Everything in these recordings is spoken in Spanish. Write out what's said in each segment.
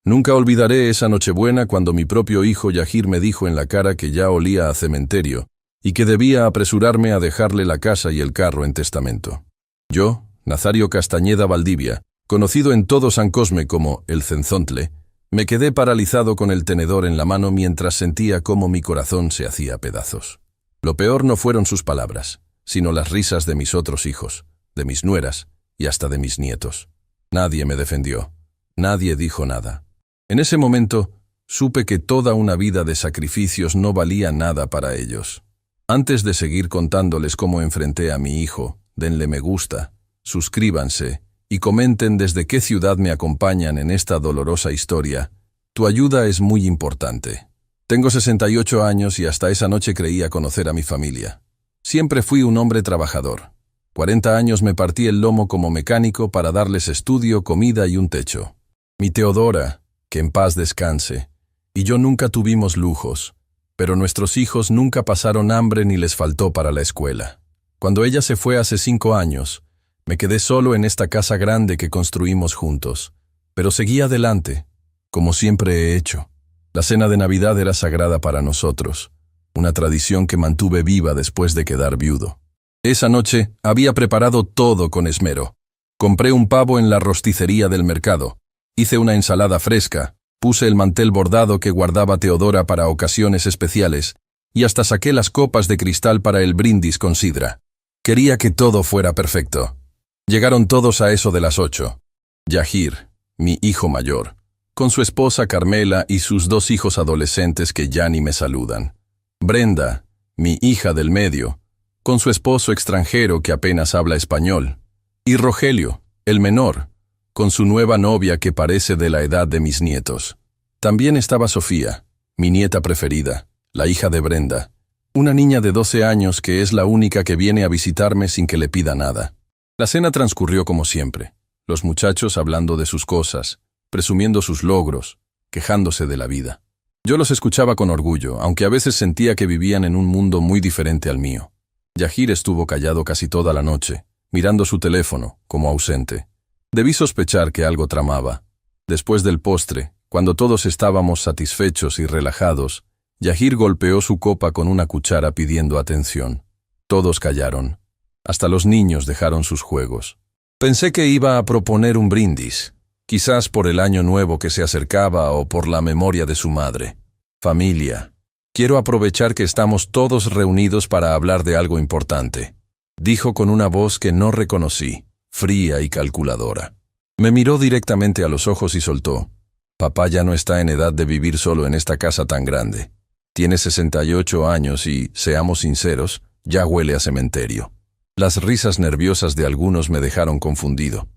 Nunca olvidaré esa Nochebuena cuando mi propio hijo Yahir me dijo en la cara que ya olía a cementerio y que debía apresurarme a dejarle la casa y el carro en testamento. Yo, Nazario Castañeda Valdivia, conocido en todo San Cosme como el Cenzontle, me quedé paralizado con el tenedor en la mano mientras sentía cómo mi corazón se hacía pedazos. Lo peor no fueron sus palabras, sino las risas de mis otros hijos, de mis nueras y hasta de mis nietos. Nadie me defendió, nadie dijo nada. En ese momento, supe que toda una vida de sacrificios no valía nada para ellos. Antes de seguir contándoles cómo enfrenté a mi hijo, denle me gusta, suscríbanse y comenten desde qué ciudad me acompañan en esta dolorosa historia. Tu ayuda es muy importante. Tengo 68 años y hasta esa noche creía conocer a mi familia. Siempre fui un hombre trabajador. 40 años me partí el lomo como mecánico para darles estudio, comida y un techo. Mi Teodora, que en paz descanse, y yo nunca tuvimos lujos, pero nuestros hijos nunca pasaron hambre ni les faltó para la escuela. Cuando ella se fue hace 5 años, me quedé solo en esta casa grande que construimos juntos, pero seguí adelante, como siempre he hecho. La cena de Navidad era sagrada para nosotros, una tradición que mantuve viva después de quedar viudo. Esa noche había preparado todo con esmero. Compré un pavo en la rosticería del mercado, hice una ensalada fresca, puse el mantel bordado que guardaba Teodora para ocasiones especiales y hasta saqué las copas de cristal para el brindis con sidra. Quería que todo fuera perfecto. Llegaron todos a eso de las 8. Yahir, mi hijo mayor, con su esposa Carmela y sus 2 hijos adolescentes que ya ni me saludan. Brenda, mi hija del medio, con su esposo extranjero que apenas habla español. Y Rogelio, el menor, con su nueva novia que parece de la edad de mis nietos. También estaba Sofía, mi nieta preferida, la hija de Brenda, una niña de 12 años que es la única que viene a visitarme sin que le pida nada. La cena transcurrió como siempre, los muchachos hablando de sus cosas, presumiendo sus logros, quejándose de la vida. Yo los escuchaba con orgullo, aunque a veces sentía que vivían en un mundo muy diferente al mío. Yahir estuvo callado casi toda la noche, mirando su teléfono, como ausente. Debí sospechar que algo tramaba. Después del postre, cuando todos estábamos satisfechos y relajados, Yahir golpeó su copa con una cuchara pidiendo atención. Todos callaron. Hasta los niños dejaron sus juegos. Pensé que iba a proponer un brindis, quizás por el año nuevo que se acercaba o por la memoria de su madre. Familia, quiero aprovechar que estamos todos reunidos para hablar de algo importante, dijo con una voz que no reconocí, fría y calculadora. Me miró directamente a los ojos y soltó: papá ya no está en edad de vivir solo en esta casa tan grande. Tiene 68 años y, seamos sinceros, ya huele a cementerio. Las risas nerviosas de algunos me dejaron confundido.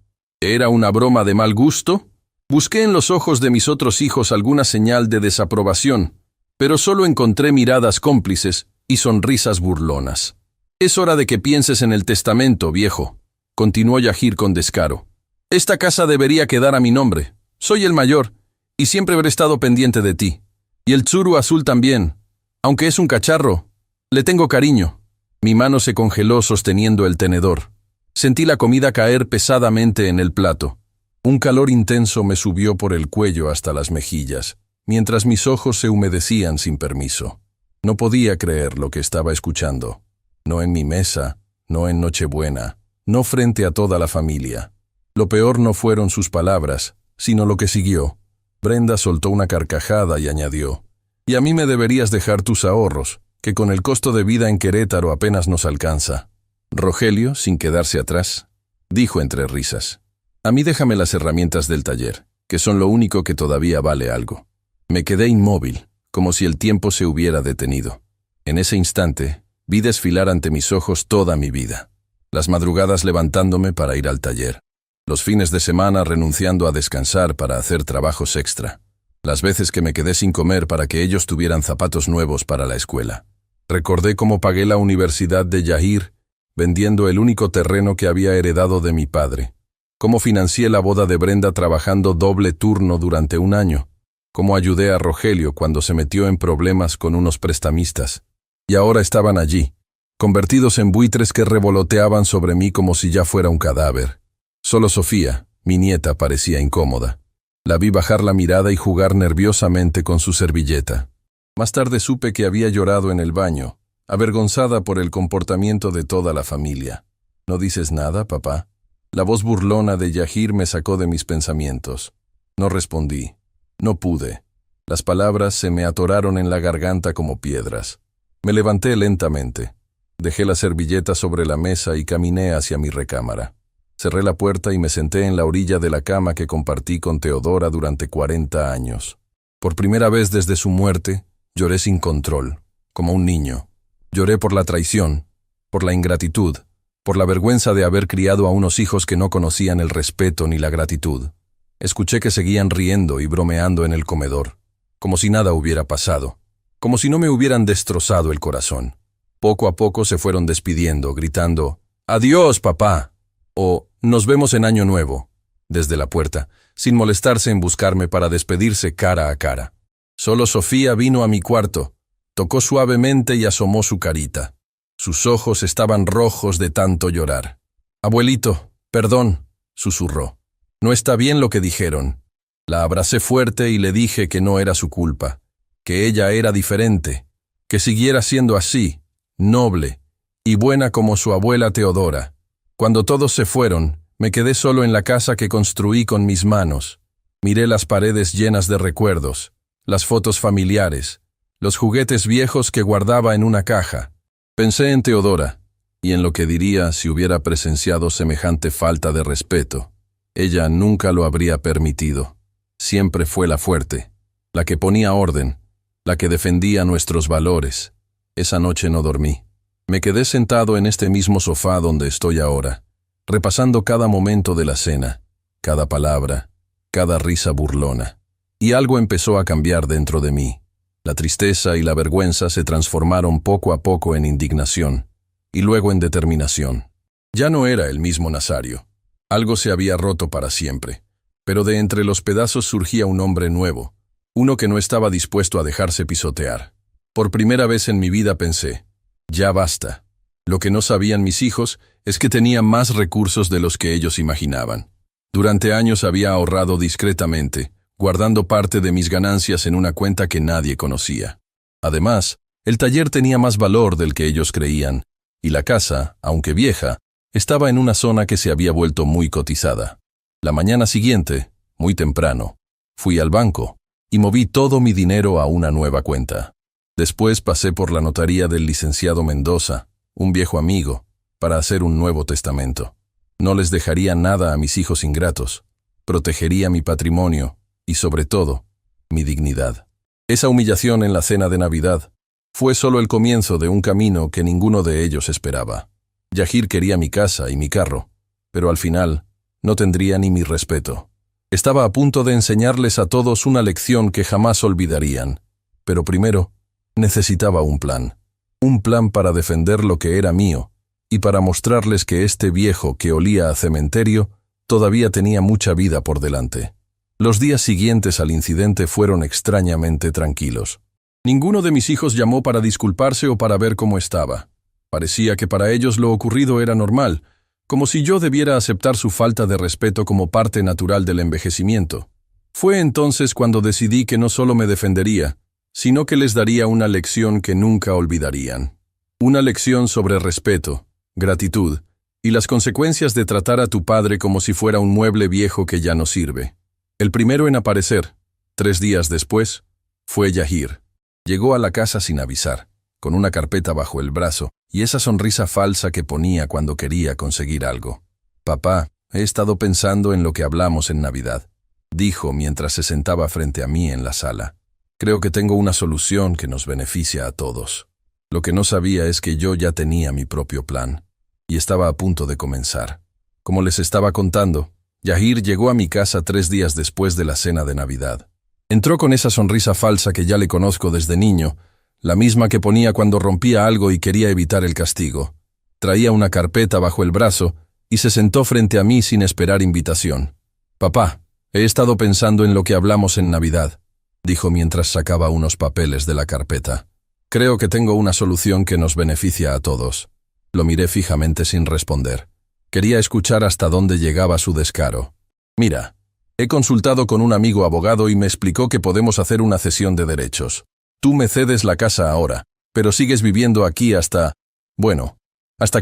¿Era una broma de mal gusto? Busqué en los ojos de mis otros hijos alguna señal de desaprobación, pero solo encontré miradas cómplices y sonrisas burlonas. Es hora de que pienses en el testamento, viejo, continuó Yahir con descaro. Esta casa debería quedar a mi nombre. Soy el mayor y siempre habré estado pendiente de ti. Y el Tsuru azul también. Aunque es un cacharro, le tengo cariño. Mi mano se congeló sosteniendo el tenedor. Sentí la comida caer pesadamente en el plato. Un calor intenso me subió por el cuello hasta las mejillas, mientras mis ojos se humedecían sin permiso. No podía creer lo que estaba escuchando. No en mi mesa, no en Nochebuena, no frente a toda la familia. Lo peor no fueron sus palabras, sino lo que siguió. Brenda soltó una carcajada y añadió: «Y a mí me deberías dejar tus ahorros, que con el costo de vida en Querétaro apenas nos alcanza». Rogelio, sin quedarse atrás, dijo entre risas: «A mí déjame las herramientas del taller, que son lo único que todavía vale algo». Me quedé inmóvil, como si el tiempo se hubiera detenido. En ese instante, vi desfilar ante mis ojos toda mi vida. Las madrugadas levantándome para ir al taller. Los fines de semana renunciando a descansar para hacer trabajos extra. Las veces que me quedé sin comer para que ellos tuvieran zapatos nuevos para la escuela. Recordé cómo pagué la universidad de Yahir, vendiendo el único terreno que había heredado de mi padre. Cómo financié la boda de Brenda trabajando doble turno durante un año. Cómo ayudé a Rogelio cuando se metió en problemas con unos prestamistas. Y ahora estaban allí, convertidos en buitres que revoloteaban sobre mí como si ya fuera un cadáver. Solo Sofía, mi nieta, parecía incómoda. La vi bajar la mirada y jugar nerviosamente con su servilleta. Más tarde supe que había llorado en el baño, avergonzada por el comportamiento de toda la familia. ¿No dices nada, papá? La voz burlona de Yahir me sacó de mis pensamientos. No respondí. No pude. Las palabras se me atoraron en la garganta como piedras. Me levanté lentamente. Dejé la servilleta sobre la mesa y caminé hacia mi recámara. Cerré la puerta y me senté en la orilla de la cama que compartí con Teodora durante 40 años. Por primera vez desde su muerte, lloré sin control, como un niño. Lloré por la traición, por la ingratitud, por la vergüenza de haber criado a unos hijos que no conocían el respeto ni la gratitud. Escuché que seguían riendo y bromeando en el comedor, como si nada hubiera pasado, como si no me hubieran destrozado el corazón. Poco a poco se fueron despidiendo, gritando, «¡Adiós, papá!» o «Nos vemos en Año Nuevo», desde la puerta, sin molestarse en buscarme para despedirse cara a cara. Solo Sofía vino a mi cuarto, tocó suavemente y asomó su carita. Sus ojos estaban rojos de tanto llorar. «Abuelito, perdón», susurró. «No está bien lo que dijeron». La abracé fuerte y le dije que no era su culpa, que ella era diferente, que siguiera siendo así, noble y buena como su abuela Teodora. Cuando todos se fueron, me quedé solo en la casa que construí con mis manos. Miré las paredes llenas de recuerdos, las fotos familiares, los juguetes viejos que guardaba en una caja. Pensé en Teodora y en lo que diría si hubiera presenciado semejante falta de respeto. Ella nunca lo habría permitido. Siempre fue la fuerte, la que ponía orden, la que defendía nuestros valores. Esa noche no dormí. Me quedé sentado en este mismo sofá donde estoy ahora, repasando cada momento de la cena, cada palabra, cada risa burlona. Y algo empezó a cambiar dentro de mí. La tristeza y la vergüenza se transformaron poco a poco en indignación, y luego en determinación. Ya no era el mismo Nazario. Algo se había roto para siempre, pero de entre los pedazos surgía un hombre nuevo, uno que no estaba dispuesto a dejarse pisotear. Por primera vez en mi vida pensé, ya basta. Lo que no sabían mis hijos es que tenía más recursos de los que ellos imaginaban. Durante años había ahorrado discretamente, guardando parte de mis ganancias en una cuenta que nadie conocía. Además, el taller tenía más valor del que ellos creían, y la casa, aunque vieja, estaba en una zona que se había vuelto muy cotizada. La mañana siguiente, muy temprano, fui al banco y moví todo mi dinero a una nueva cuenta. Después pasé por la notaría del licenciado Mendoza, un viejo amigo, para hacer un nuevo testamento. No les dejaría nada a mis hijos ingratos. Protegería mi patrimonio y, sobre todo, mi dignidad. Esa humillación en la cena de Navidad fue solo el comienzo de un camino que ninguno de ellos esperaba. Yahir quería mi casa y mi carro, pero al final no tendría ni mi respeto. Estaba a punto de enseñarles a todos una lección que jamás olvidarían, pero primero necesitaba un plan para defender lo que era mío y para mostrarles que este viejo que olía a cementerio todavía tenía mucha vida por delante. Los días siguientes al incidente fueron extrañamente tranquilos. Ninguno de mis hijos llamó para disculparse o para ver cómo estaba. Parecía que para ellos lo ocurrido era normal, como si yo debiera aceptar su falta de respeto como parte natural del envejecimiento. Fue entonces cuando decidí que no solo me defendería, sino que les daría una lección que nunca olvidarían. Una lección sobre respeto, gratitud y las consecuencias de tratar a tu padre como si fuera un mueble viejo que ya no sirve. El primero en aparecer, 3 días después, fue Yahir. Llegó a la casa sin avisar, con una carpeta bajo el brazo y esa sonrisa falsa que ponía cuando quería conseguir algo. «Papá, he estado pensando en lo que hablamos en Navidad», dijo mientras se sentaba frente a mí en la sala. «Creo que tengo una solución que nos beneficia a todos». Lo que no sabía es que yo ya tenía mi propio plan, y estaba a punto de comenzar. Como les estaba contando, Yahir llegó a mi casa 3 días después de la cena de Navidad. Entró con esa sonrisa falsa que ya le conozco desde niño, la misma que ponía cuando rompía algo y quería evitar el castigo. Traía una carpeta bajo el brazo y se sentó frente a mí sin esperar invitación. «Papá, he estado pensando en lo que hablamos en Navidad», dijo mientras sacaba unos papeles de la carpeta. «Creo que tengo una solución que nos beneficia a todos». Lo miré fijamente sin responder. Quería escuchar hasta dónde llegaba su descaro. «Mira, He consultado con un amigo abogado y me explicó que podemos hacer una cesión de derechos. Tú me cedes la casa ahora, pero sigues viviendo aquí hasta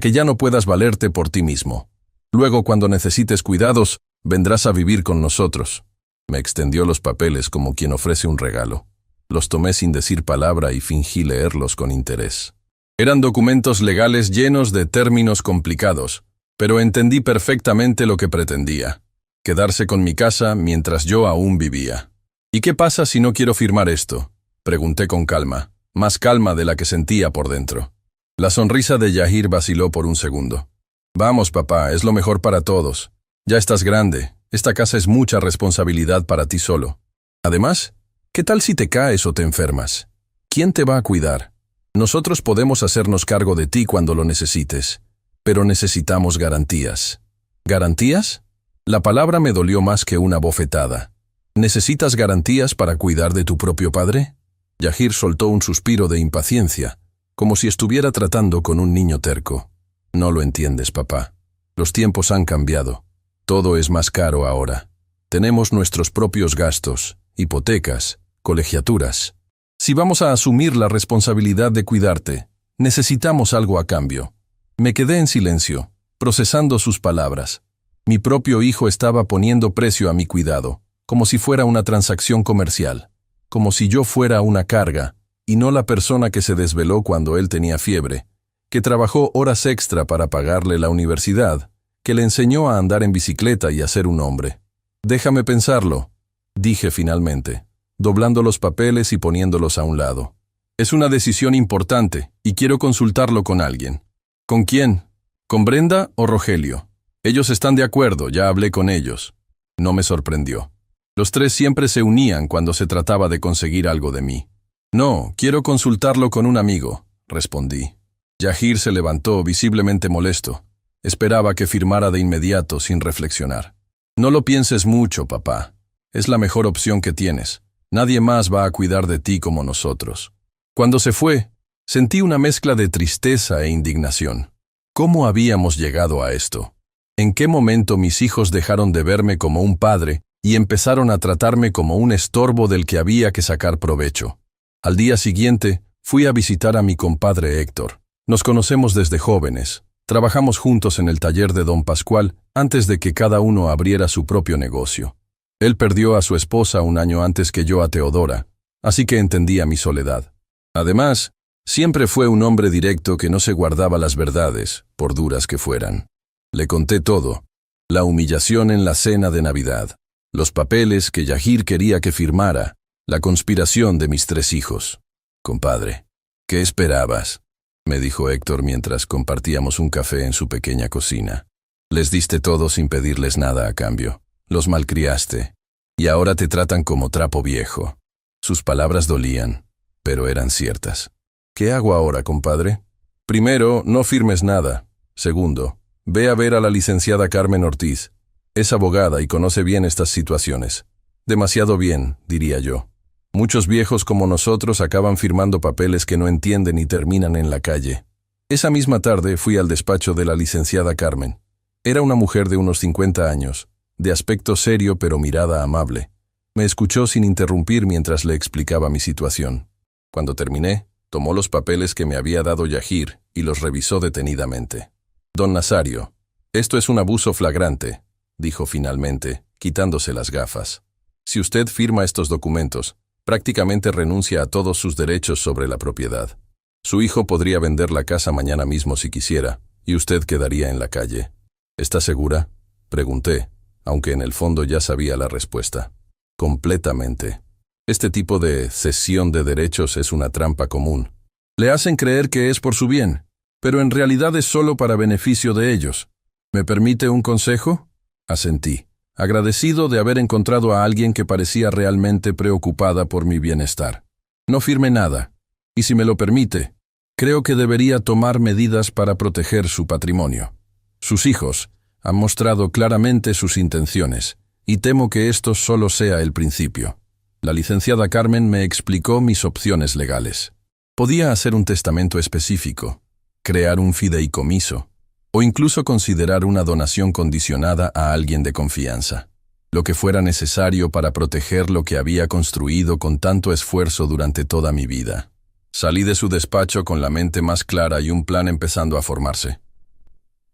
que ya no puedas valerte por ti mismo. Luego, cuando necesites cuidados, vendrás a vivir con nosotros. Me extendió los papeles como quien ofrece un regalo. Los tomé sin decir palabra y fingí leerlos con interés. Eran documentos legales llenos de términos complicados, pero entendí perfectamente lo que pretendía: quedarse con mi casa mientras yo aún vivía. ¿Y qué pasa si no quiero firmar esto?, pregunté con calma, más calma de la que sentía por dentro. La sonrisa de Yahir vaciló por un segundo. Vamos, papá, es lo mejor para todos. Ya estás grande, esta casa es mucha responsabilidad para ti solo. Además, ¿qué tal si te caes o te enfermas? ¿Quién te va a cuidar? Nosotros podemos hacernos cargo de ti cuando lo necesites, pero necesitamos garantías. ¿Garantías? La palabra me dolió más que una bofetada. ¿Necesitas garantías para cuidar de tu propio padre? Yahir soltó un suspiro de impaciencia, como si estuviera tratando con un niño terco. No lo entiendes, papá. Los tiempos han cambiado. Todo es más caro ahora. Tenemos nuestros propios gastos, hipotecas, colegiaturas. Si vamos a asumir la responsabilidad de cuidarte, necesitamos algo a cambio. Me quedé en silencio, procesando sus palabras. Mi propio hijo estaba poniendo precio a mi cuidado, como si fuera una transacción comercial, como si yo fuera una carga, y no la persona que se desveló cuando él tenía fiebre, que trabajó horas extra para pagarle la universidad, que le enseñó a andar en bicicleta y a ser un hombre. Déjame pensarlo, dije finalmente, doblando los papeles y poniéndolos a un lado. Es una decisión importante y quiero consultarlo con alguien. ¿Con quién? ¿Con Brenda o Rogelio? Ellos están de acuerdo, ya hablé con ellos. No me sorprendió. Los tres siempre se unían cuando se trataba de conseguir algo de mí. No, quiero consultarlo con un amigo, respondí. Yahir se levantó, visiblemente molesto. Esperaba que firmara de inmediato, sin reflexionar. No lo pienses mucho, papá. Es la mejor opción que tienes. Nadie más va a cuidar de ti como nosotros. Cuando se fue, sentí una mezcla de tristeza e indignación. ¿Cómo habíamos llegado a esto? ¿En qué momento mis hijos dejaron de verme como un padre y empezaron a tratarme como un estorbo del que había que sacar provecho? Al día siguiente, fui a visitar a mi compadre Héctor. Nos conocemos desde jóvenes. Trabajamos juntos en el taller de don Pascual antes de que cada uno abriera su propio negocio. Él perdió a su esposa un año antes que yo a Teodora, así que entendía mi soledad. Además, siempre fue un hombre directo que no se guardaba las verdades, por duras que fueran. Le conté todo: la humillación en la cena de Navidad, los papeles que Yahir quería que firmara, la conspiración de mis 3 hijos. Compadre, ¿qué esperabas?, me dijo Héctor mientras compartíamos un café en su pequeña cocina. Les diste todo sin pedirles nada a cambio. Los malcriaste, y ahora te tratan como trapo viejo. Sus palabras dolían, pero eran ciertas. ¿Qué hago ahora, compadre? Primero, no firmes nada. Segundo, ve a ver a la licenciada Carmen Ortiz. Es abogada y conoce bien estas situaciones. Demasiado bien, diría yo. Muchos viejos como nosotros acaban firmando papeles que no entienden y terminan en la calle. Esa misma tarde fui al despacho de la licenciada Carmen. Era una mujer de unos 50 años, de aspecto serio pero mirada amable. Me escuchó sin interrumpir mientras le explicaba mi situación. Cuando terminé, tomó los papeles que me había dado Yahir y los revisó detenidamente. Don Nazario, esto es un abuso flagrante, dijo finalmente, quitándose las gafas. Si usted firma estos documentos, prácticamente renuncia a todos sus derechos sobre la propiedad. Su hijo podría vender la casa mañana mismo si quisiera, y usted quedaría en la calle. ¿Está segura?, pregunté, aunque en el fondo ya sabía la respuesta. Completamente. Este tipo de cesión de derechos es una trampa común. Le hacen creer que es por su bien, pero en realidad es solo para beneficio de ellos. ¿Me permite un consejo? Asentí, agradecido de haber encontrado a alguien que parecía realmente preocupada por mi bienestar. No firme nada, y si me lo permite, creo que debería tomar medidas para proteger su patrimonio. Sus hijos han mostrado claramente sus intenciones, y temo que esto solo sea el principio. La licenciada Carmen me explicó mis opciones legales. Podía hacer un testamento específico, crear un fideicomiso, o incluso considerar una donación condicionada a alguien de confianza. lo que fuera necesario para proteger lo que había construido con tanto esfuerzo durante toda mi vida. Salí de su despacho con la mente más clara y un plan empezando a formarse.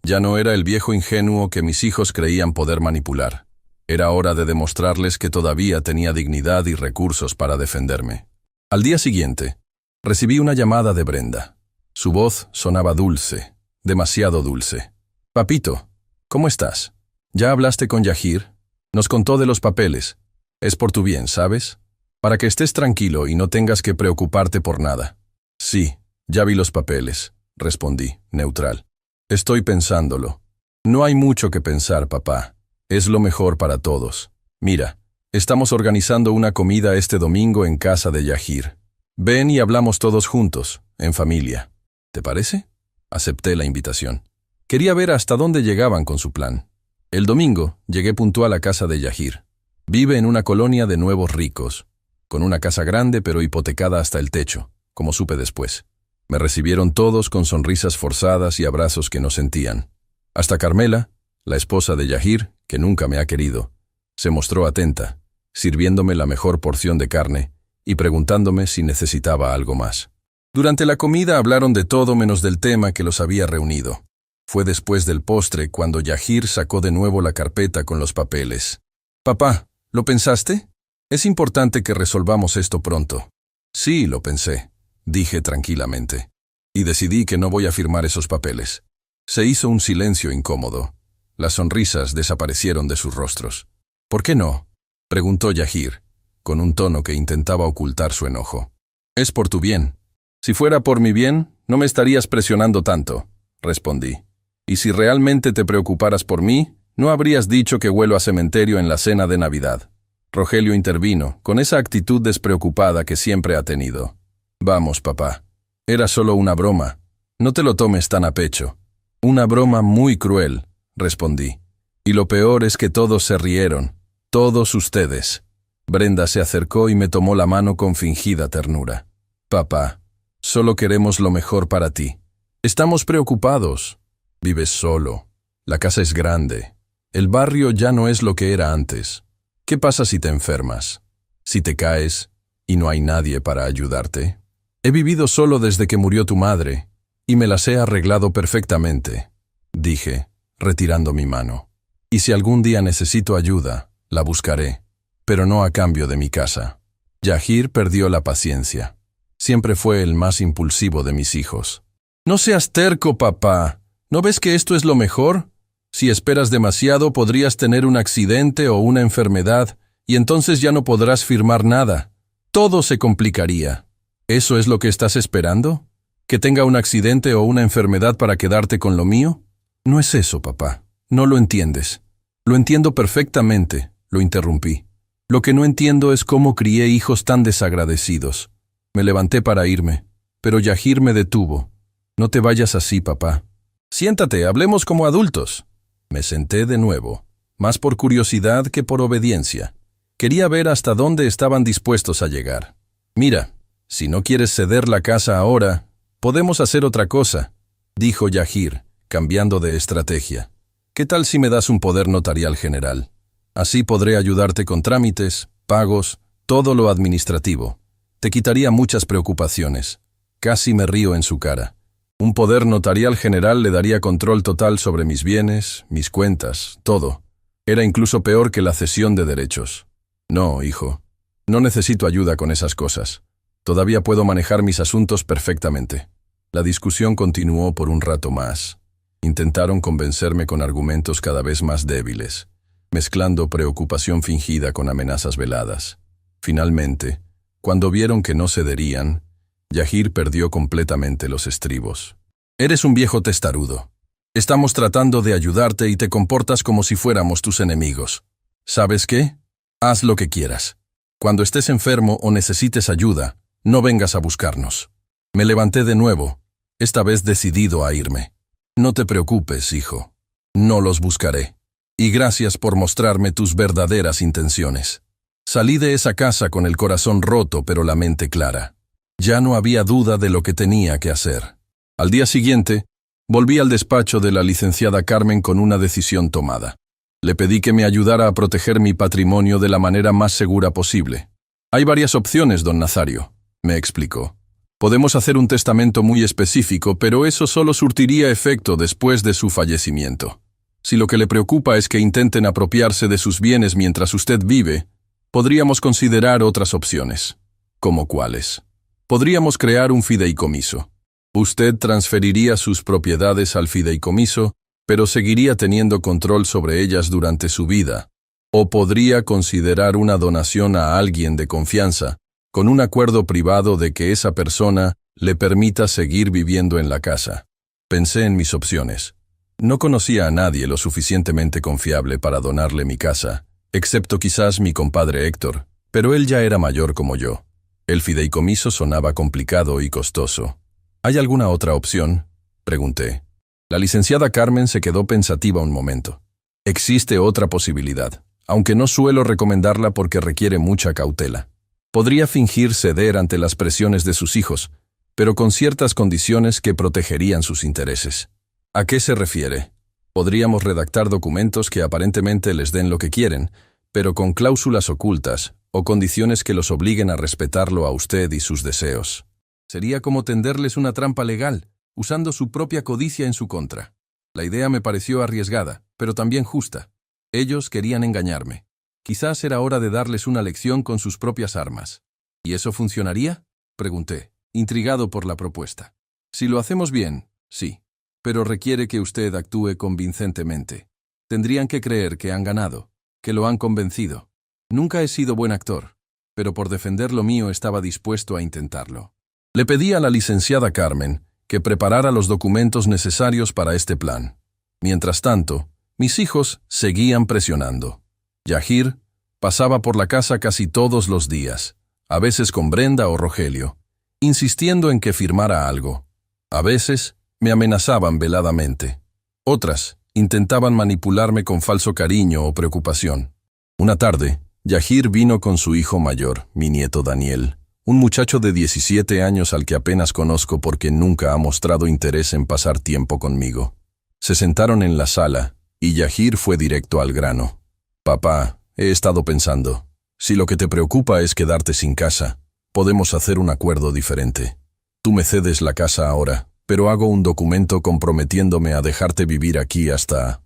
Ya no era el viejo ingenuo que mis hijos creían poder manipular. Era hora de demostrarles que todavía tenía dignidad y recursos para defenderme. Al día siguiente, recibí una llamada de Brenda. Su voz sonaba dulce, demasiado dulce. «Papito, ¿cómo estás? ¿Ya hablaste con Yahir? Nos contó de los papeles. Es por tu bien, ¿sabes? Para que estés tranquilo y no tengas que preocuparte por nada». «Sí, ya vi los papeles», respondí, neutral. «Estoy pensándolo». «No hay mucho que pensar, papá. Es lo mejor para todos. Mira, estamos organizando una comida este domingo en casa de Yahir. Ven y hablamos todos juntos, en familia. ¿Te parece?» Acepté la invitación. Quería ver hasta dónde llegaban con su plan. El domingo llegué puntual a casa de Yahir. Vive en una colonia de nuevos ricos, con una casa grande pero hipotecada hasta el techo, como supe después. Me recibieron todos con sonrisas forzadas y abrazos que no sentían. Hasta Carmela, la esposa de Yahir, que nunca me ha querido, se mostró atenta, sirviéndome la mejor porción de carne y preguntándome si necesitaba algo más. Durante la comida hablaron de todo menos del tema que los había reunido. Fue después del postre cuando Yahir sacó de nuevo la carpeta con los papeles. «Papá, ¿lo pensaste? Es importante que resolvamos esto pronto». «Sí, lo pensé», dije tranquilamente. «Y decidí que no voy a firmar esos papeles». Se hizo un silencio incómodo. Las sonrisas desaparecieron de sus rostros. «¿Por qué no?», preguntó Yahir, con un tono que intentaba ocultar su enojo. «Es por tu bien». «Si fuera por mi bien, no me estarías presionando tanto», respondí. «Y si realmente te preocuparas por mí, no habrías dicho que huelo a cementerio en la cena de Navidad». Rogelio intervino, con esa actitud despreocupada que siempre ha tenido. «Vamos, papá. Era solo una broma. No te lo tomes tan a pecho». «Una broma muy cruel», respondí. «Y lo peor es que todos se rieron. Todos ustedes». Brenda se acercó y me tomó la mano con fingida ternura. «Papá, solo queremos lo mejor para ti. Estamos preocupados. Vives solo. La casa es grande. El barrio ya no es lo que era antes. ¿Qué pasa si te enfermas? Si te caes y no hay nadie para ayudarte? He vivido solo desde que murió tu madre y me las he arreglado perfectamente», dije, retirando mi mano. «Y si algún día necesito ayuda, la buscaré, pero no a cambio de mi casa». Yahir perdió la paciencia. Siempre fue el más impulsivo de mis hijos. «No seas terco, papá. ¿No ves que esto es lo mejor? Si esperas demasiado, podrías tener un accidente o una enfermedad, y entonces ya no podrás firmar nada. Todo se complicaría. ¿Eso es lo que estás esperando? ¿Que tenga un accidente o una enfermedad para quedarte con lo mío?» «No es eso, papá. No lo entiendes». «Lo entiendo perfectamente», lo interrumpí. «Lo que no entiendo es cómo crié hijos tan desagradecidos». Me levanté para irme, pero Yahir me detuvo. «No te vayas así, papá. Siéntate, hablemos como adultos». Me senté de nuevo, más por curiosidad que por obediencia. Quería ver hasta dónde estaban dispuestos a llegar. «Mira, si no quieres ceder la casa ahora, podemos hacer otra cosa», dijo Yahir, cambiando de estrategia. «¿Qué tal si me das un poder notarial general? Así podré ayudarte con trámites, pagos, todo lo administrativo. Te quitaría muchas preocupaciones». Casi me río en su cara. Un poder notarial general le daría control total sobre mis bienes, mis cuentas, todo. Era incluso peor que la cesión de derechos. «No, hijo. No necesito ayuda con esas cosas. Todavía puedo manejar mis asuntos perfectamente». La discusión continuó por un rato más. Intentaron convencerme con argumentos cada vez más débiles, mezclando preocupación fingida con amenazas veladas. Finalmente, cuando vieron que no cederían, Yahir perdió completamente los estribos. «Eres un viejo testarudo. Estamos tratando de ayudarte y te comportas como si fuéramos tus enemigos. ¿Sabes qué? Haz lo que quieras. Cuando estés enfermo o necesites ayuda, no vengas a buscarnos». Me levanté de nuevo, esta vez decidido a irme. «No te preocupes, hijo. No los buscaré. Y gracias por mostrarme tus verdaderas intenciones». Salí de esa casa con el corazón roto pero la mente clara. Ya no había duda de lo que tenía que hacer. Al día siguiente, volví al despacho de la licenciada Carmen con una decisión tomada. Le pedí que me ayudara a proteger mi patrimonio de la manera más segura posible. Hay varias opciones, don Nazario, me explicó. Podemos hacer un testamento muy específico, pero eso solo surtiría efecto después de su fallecimiento. Si lo que le preocupa es que intenten apropiarse de sus bienes mientras usted vive, podríamos considerar otras opciones. ¿Cómo cuáles? Podríamos crear un fideicomiso. Usted transferiría sus propiedades al fideicomiso, pero seguiría teniendo control sobre ellas durante su vida. O podría considerar una donación a alguien de confianza, con un acuerdo privado de que esa persona le permita seguir viviendo en la casa. Pensé en mis opciones. No conocía a nadie lo suficientemente confiable para donarle mi casa, excepto quizás mi compadre Héctor, pero él ya era mayor como yo. El fideicomiso sonaba complicado y costoso. ¿Hay alguna otra opción?, pregunté. La licenciada Carmen se quedó pensativa un momento. Existe otra posibilidad, aunque no suelo recomendarla porque requiere mucha cautela. Podría fingir ceder ante las presiones de sus hijos, pero con ciertas condiciones que protegerían sus intereses. ¿A qué se refiere? Podríamos redactar documentos que aparentemente les den lo que quieren, pero con cláusulas ocultas o condiciones que los obliguen a respetarlo a usted y sus deseos. Sería como tenderles una trampa legal, usando su propia codicia en su contra. La idea me pareció arriesgada, pero también justa. Ellos querían engañarme. Quizás era hora de darles una lección con sus propias armas. ¿Y eso funcionaría?, pregunté, intrigado por la propuesta. Si lo hacemos bien, sí, pero requiere que usted actúe convincentemente. Tendrían que creer que han ganado, que lo han convencido. Nunca he sido buen actor, pero por defender lo mío estaba dispuesto a intentarlo. Le pedí a la licenciada Carmen que preparara los documentos necesarios para este plan. Mientras tanto, mis hijos seguían presionando. Yahir pasaba por la casa casi todos los días, a veces con Brenda o Rogelio, insistiendo en que firmara algo. A veces me amenazaban veladamente. Otras intentaban manipularme con falso cariño o preocupación. Una tarde, Yahir vino con su hijo mayor, mi nieto Daniel, un muchacho de 17 años al que apenas conozco porque nunca ha mostrado interés en pasar tiempo conmigo. Se sentaron en la sala y Yahir fue directo al grano. Papá, he estado pensando, si lo que te preocupa es quedarte sin casa, podemos hacer un acuerdo diferente. Tú me cedes la casa ahora, pero hago un documento comprometiéndome a dejarte vivir aquí hasta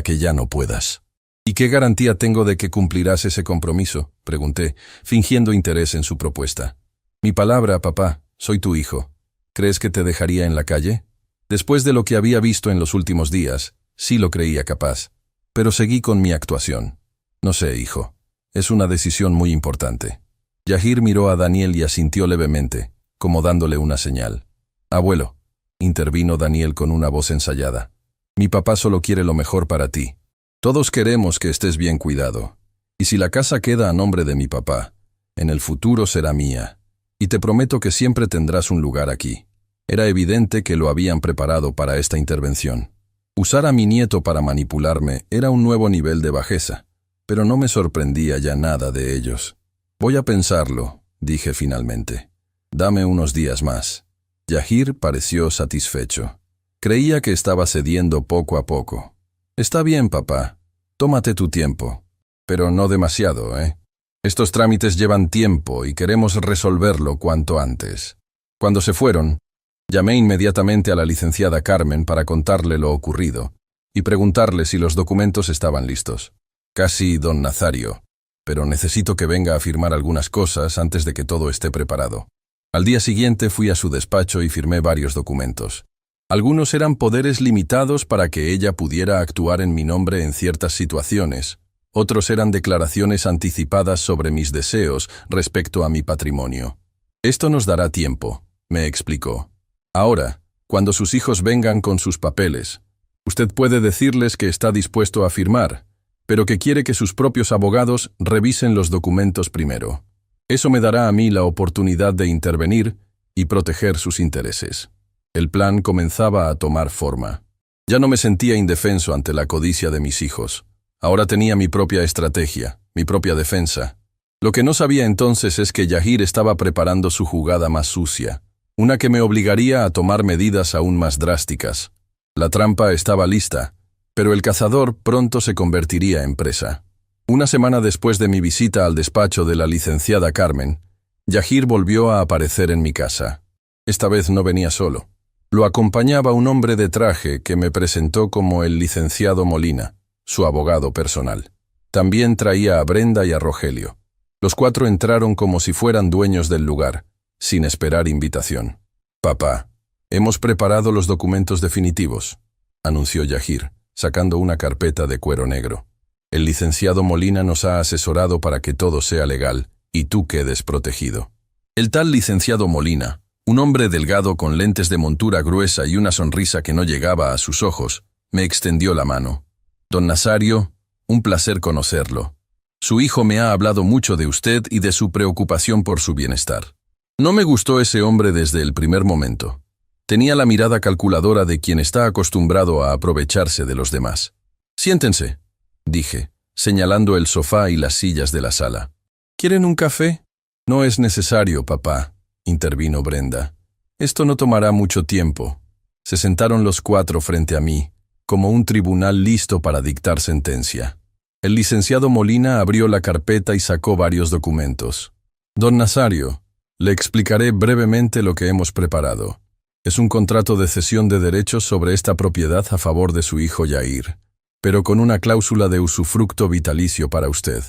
que ya no puedas. ¿Y qué garantía tengo de que cumplirás ese compromiso?, pregunté, fingiendo interés en su propuesta. Mi palabra, papá, soy tu hijo. ¿Crees que te dejaría en la calle? Después de lo que había visto en los últimos días, sí lo creía capaz. Pero seguí con mi actuación. No sé, hijo. Es una decisión muy importante. Yahir miró a Daniel y asintió levemente, como dándole una señal. Abuelo, intervino Daniel con una voz ensayada. Mi papá solo quiere lo mejor para ti. Todos queremos que estés bien cuidado. Y si la casa queda a nombre de mi papá, en el futuro será mía. Y te prometo que siempre tendrás un lugar aquí. Era evidente que lo habían preparado para esta intervención. Usar a mi nieto para manipularme era un nuevo nivel de bajeza, pero no me sorprendía ya nada de ellos. Voy a pensarlo, dije finalmente. Dame unos días más. Yahir pareció satisfecho. Creía que estaba cediendo poco a poco. Está bien, papá. Tómate tu tiempo. Pero no demasiado, ¿eh? Estos trámites llevan tiempo y queremos resolverlo cuanto antes. Cuando se fueron, llamé inmediatamente a la licenciada Carmen para contarle lo ocurrido y preguntarle si los documentos estaban listos. Casi don Nazario, pero necesito que venga a firmar algunas cosas antes de que todo esté preparado. Al día siguiente fui a su despacho y firmé varios documentos. Algunos eran poderes limitados para que ella pudiera actuar en mi nombre en ciertas situaciones. Otros eran declaraciones anticipadas sobre mis deseos respecto a mi patrimonio. Esto nos dará tiempo, me explicó. Ahora, cuando sus hijos vengan con sus papeles, usted puede decirles que está dispuesto a firmar, pero que quiere que sus propios abogados revisen los documentos primero. Eso me dará a mí la oportunidad de intervenir y proteger sus intereses. El plan comenzaba a tomar forma. Ya no me sentía indefenso ante la codicia de mis hijos. Ahora tenía mi propia estrategia, mi propia defensa. Lo que no sabía entonces es que Yahir estaba preparando su jugada más sucia, una que me obligaría a tomar medidas aún más drásticas. La trampa estaba lista, Pero el cazador pronto se convertiría en presa. Una semana después de mi visita al despacho de la licenciada Carmen, Yahir volvió a aparecer en mi casa. Esta vez no venía solo. Lo acompañaba un hombre de traje que me presentó como el licenciado Molina, su abogado personal. También traía a Brenda y a Rogelio. Los 4 entraron como si fueran dueños del lugar, sin esperar invitación. «Papá, hemos preparado los documentos definitivos», anunció Yahir, sacando una carpeta de cuero negro. «El licenciado Molina nos ha asesorado para que todo sea legal y tú quedes protegido». El tal licenciado Molina, un hombre delgado con lentes de montura gruesa y una sonrisa que no llegaba a sus ojos, me extendió la mano. «Don Nazario, un placer conocerlo. Su hijo me ha hablado mucho de usted y de su preocupación por su bienestar». No me gustó ese hombre desde el primer momento. Tenía la mirada calculadora de quien está acostumbrado a aprovecharse de los demás. «Siéntense», dije, señalando el sofá y las sillas de la sala. «¿Quieren un café?» «No es necesario, papá», intervino Brenda. «Esto no tomará mucho tiempo». Se sentaron los 4 frente a mí, como un tribunal listo para dictar sentencia. El licenciado Molina abrió la carpeta y sacó varios documentos. «Don Nazario, le explicaré brevemente lo que hemos preparado. Es un contrato de cesión de derechos sobre esta propiedad a favor de su hijo Yahir, pero con una cláusula de usufructo vitalicio para usted.